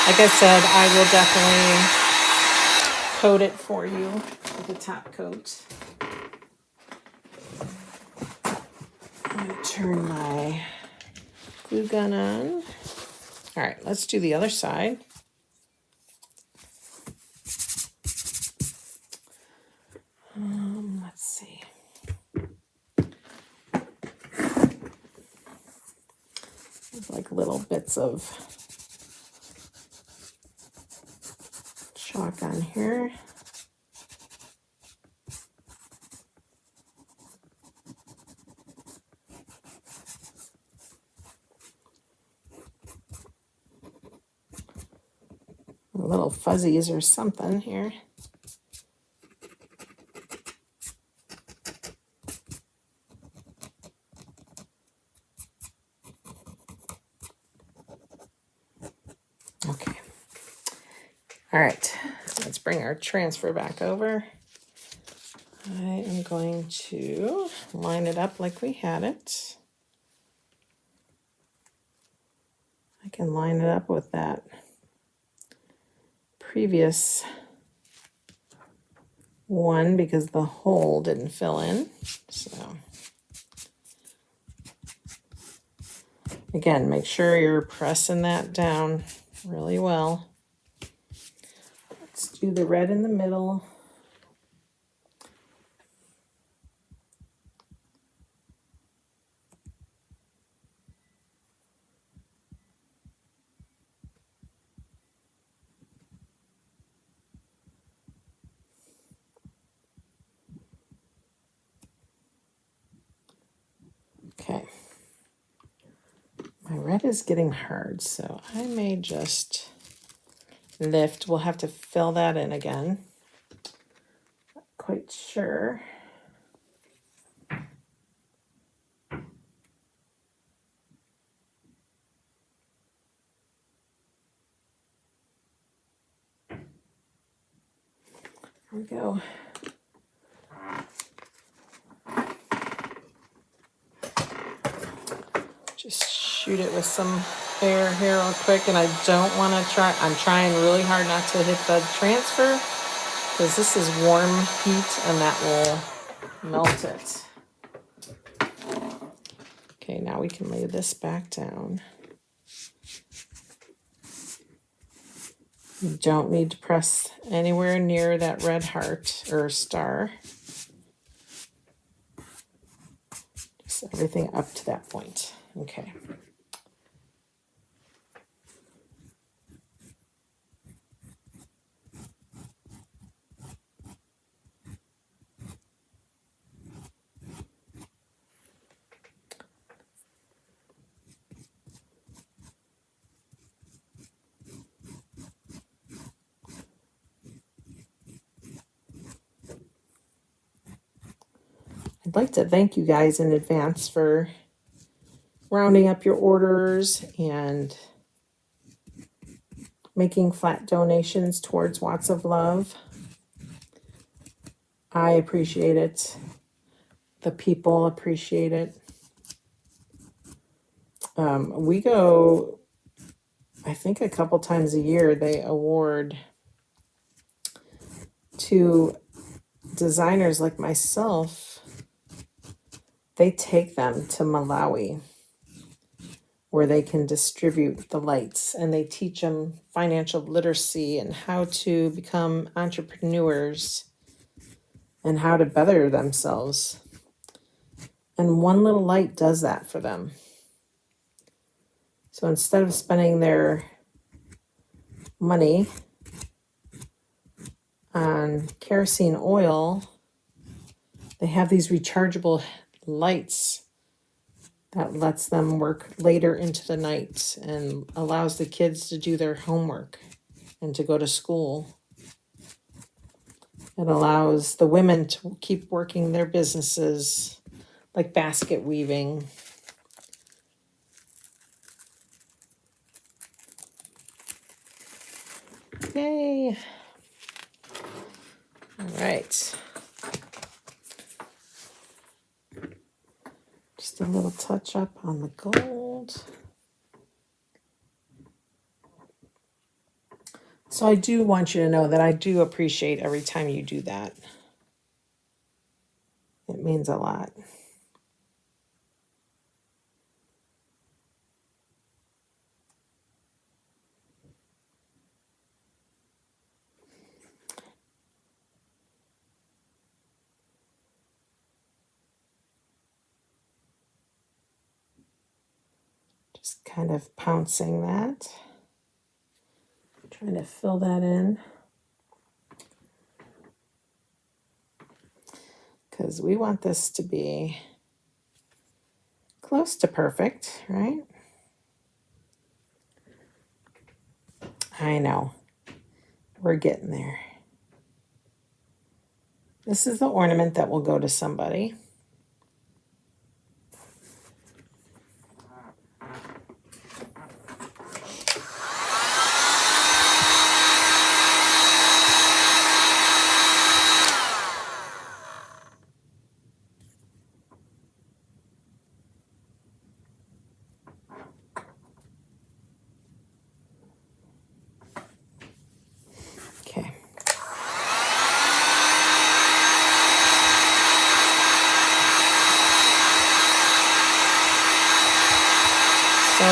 Like I said, I will definitely coat it for you with a top coat. I'm going to turn my glue gun on. All right, let's do the other side. Let's see. There's like little bits of chalk on here. Little fuzzies or something here. All right, let's bring our transfer back over. I am going to line it up like we had it. I can line it up with that previous one because the hole didn't fill in. So again, make sure you're pressing that down really well. Let's do the red in the middle. Okay. My red is getting hard, so I may just lift. We'll have to fill that in again. Not quite sure. Here we go. Just shoot it with some air here real quick, and I don't want to try. I'm trying really hard not to hit the transfer because this is warm heat and that will melt it. Okay, now we can lay this back down. You don't need to press anywhere near that red heart or star. Just everything up to that point. Okay. I'd like to thank you guys in advance for rounding up your orders and making flat donations towards Watts of Love. I appreciate it. The people appreciate it. We go, I think a couple times a year, they award to designers like myself. They take them to Malawi where they can distribute the lights, and they teach them financial literacy and how to become entrepreneurs and how to better themselves. And one little light does that for them. So instead of spending their money on kerosene oil, they have these rechargeable lights that lets them work later into the night and allows the kids to do their homework and to go to school. It allows the women to keep working their businesses like basket weaving. Yay. All right. Just a little touch up on the gold. So I do want you to know that I do appreciate every time you do that. It means a lot. Just kind of pouncing that. Trying to fill that in. Because we want this to be close to perfect, right? I know. We're getting there. This is the ornament that will go to somebody.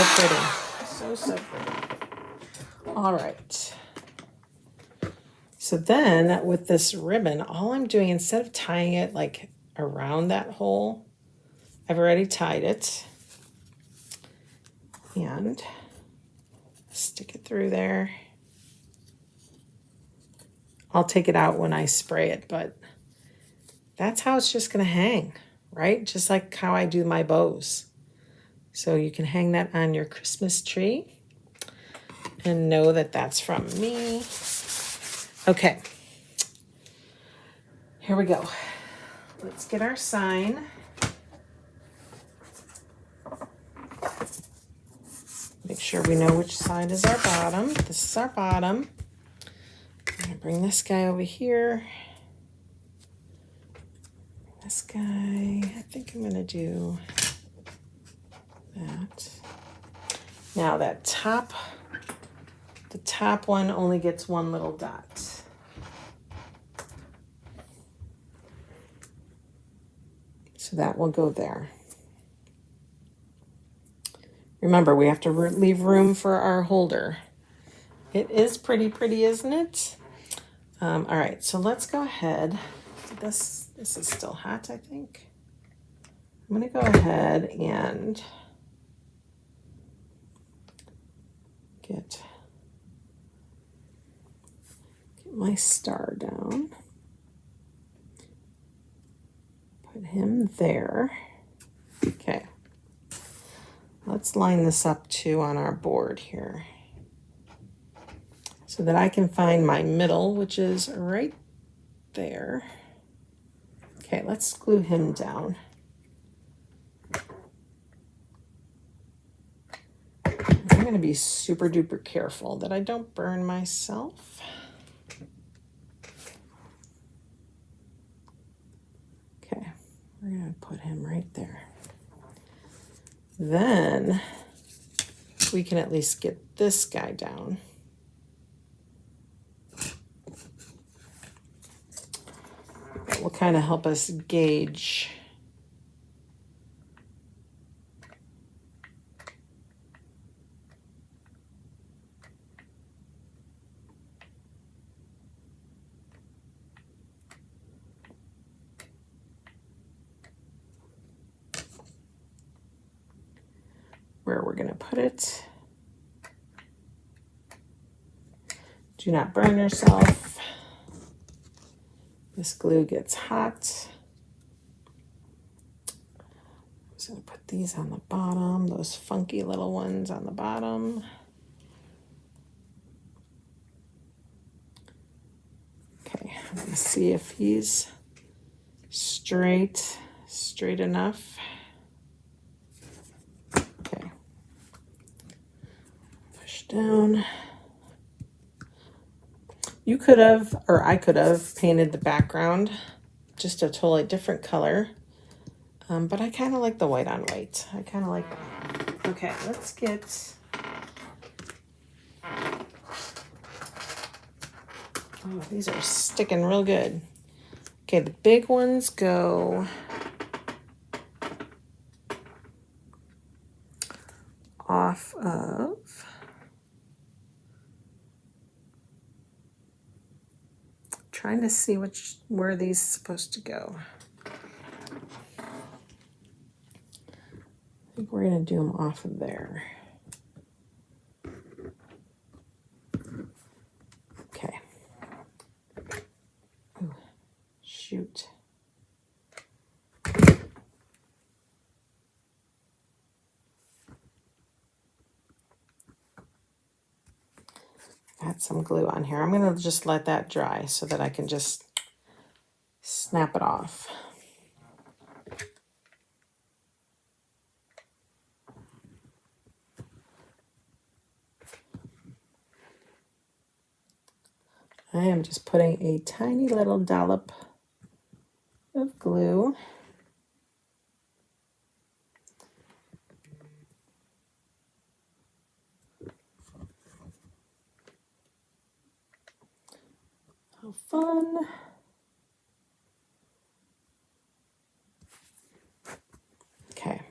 pretty. So pretty. All right. So then with this ribbon, all I'm doing, instead of tying it like around that hole, I've already tied it. And stick it through there. I'll take it out when I spray it, but that's how it's just going to hang, right? Just like how I do my bows. So you can hang that on your Christmas tree and know that that's from me. Okay, here we go. Let's get our sign. Make sure we know which side is our bottom. This is our bottom. I'm gonna bring this guy over here. This guy, I think I'm gonna do that. Now that the top one only gets one little dot. So that will go there. Remember, we have to leave room for our holder. It is pretty, isn't it? All right, so let's go ahead. This is still hot, I think. I'm gonna go ahead and get my star down. Put him there. Okay. Let's line this up too on our board here so that I can find my middle, which is right there. Okay, let's glue him down. I'm going to be super duper careful that I don't burn myself. Okay, we're going to put him right there. Then we can at least get this guy down. That will kind of help us gauge where we're going to put it. Do not burn yourself. This glue gets hot. I'm just going to put these on the bottom, those funky little ones on the bottom. Okay, I'm going to see if he's straight enough. Okay. Push down. You could have, or I could have painted the background just a totally different color. But I kind of like the white on white. I kind of like that. Okay, let's get... Oh, these are sticking real good. Okay, the big ones go off of... Trying to see where these are supposed to go. I think we're going to do them off of there. Okay. Ooh, shoot. Got some glue on here. I'm going to just let that dry so that I can just snap it off. I am just putting a tiny little dollop of glue. How fun. Okay,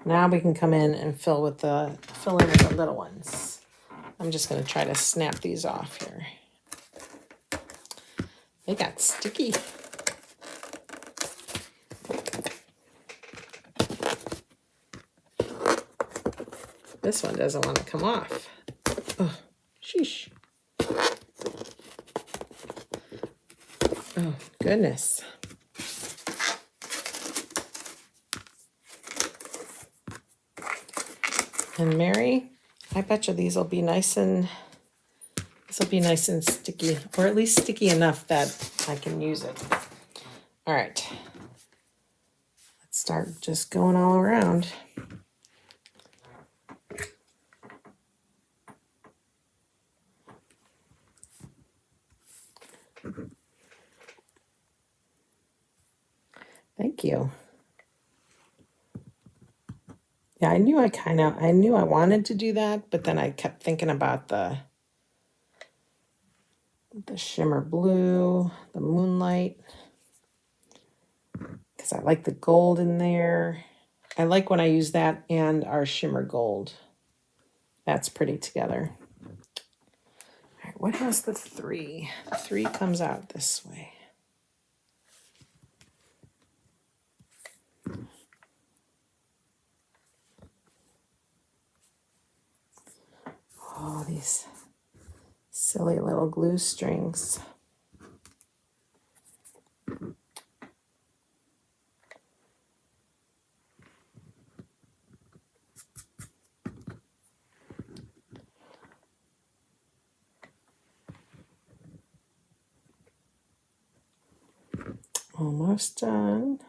Now we can come in and fill in with the little ones. I'm just going to try to snap these off here. They got sticky. This one doesn't want to come off. Oh, sheesh. Oh, goodness. And Mary, I bet you these will be nice and sticky, or at least sticky enough that I can use it. All right. Let's start just going all around. Thank you. Yeah, I knew I wanted to do that, but then I kept thinking about the shimmer blue, the moonlight, because I like the gold in there. I like when I use that and our shimmer gold. That's pretty together. All right, what has the 3? The 3 comes out this way. Oh, these silly little glue strings. Almost done.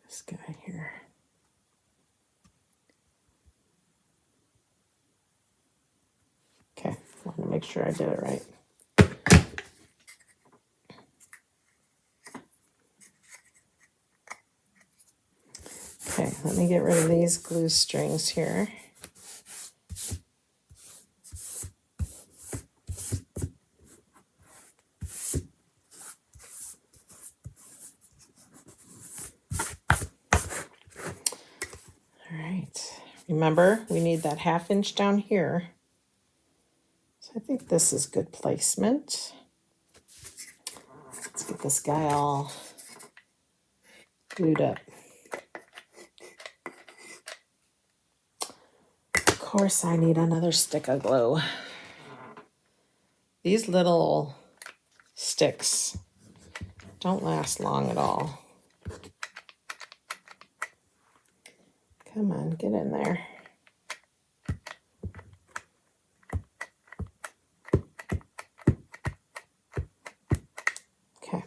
This guy here. Okay, want to make sure I did it right. Okay, let me get rid of these glue strings here. All right, remember we need that 1/2 inch down here. So I think this is good placement. Let's get this guy all glued up. Of course, I need another stick of glue. These little sticks don't last long at all. Come on, get in there. Okay.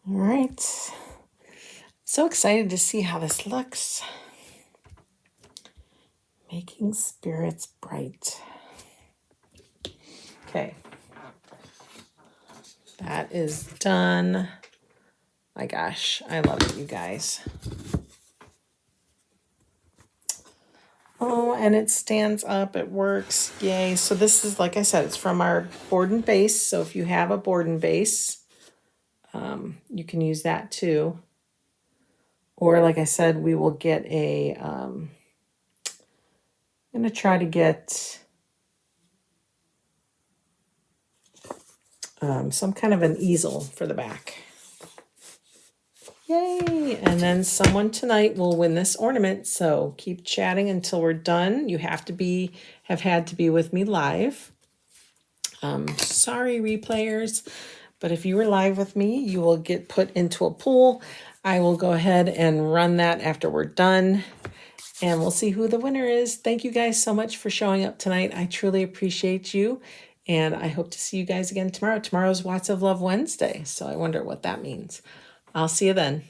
All right. So excited to see how this looks. Making spirits bright. Okay. That is done. My gosh, I love it, you guys. Oh, and it stands up, it works, yay. So this is, like I said, it's from our board and base. So if you have a board and base, you can use that too. Or like I said, we will get a, I'm gonna try to get some kind of an easel for the back. Yay! And then someone tonight will win this ornament. So keep chatting until we're done. You have had to be with me live. Sorry, replayers, but if you were live with me, you will get put into a pool. I will go ahead and run that after we're done, and we'll see who the winner is. Thank you guys so much for showing up tonight. I truly appreciate you, and I hope to see you guys again tomorrow. Tomorrow's Watts of Love Wednesday, so I wonder what that means. I'll see you then.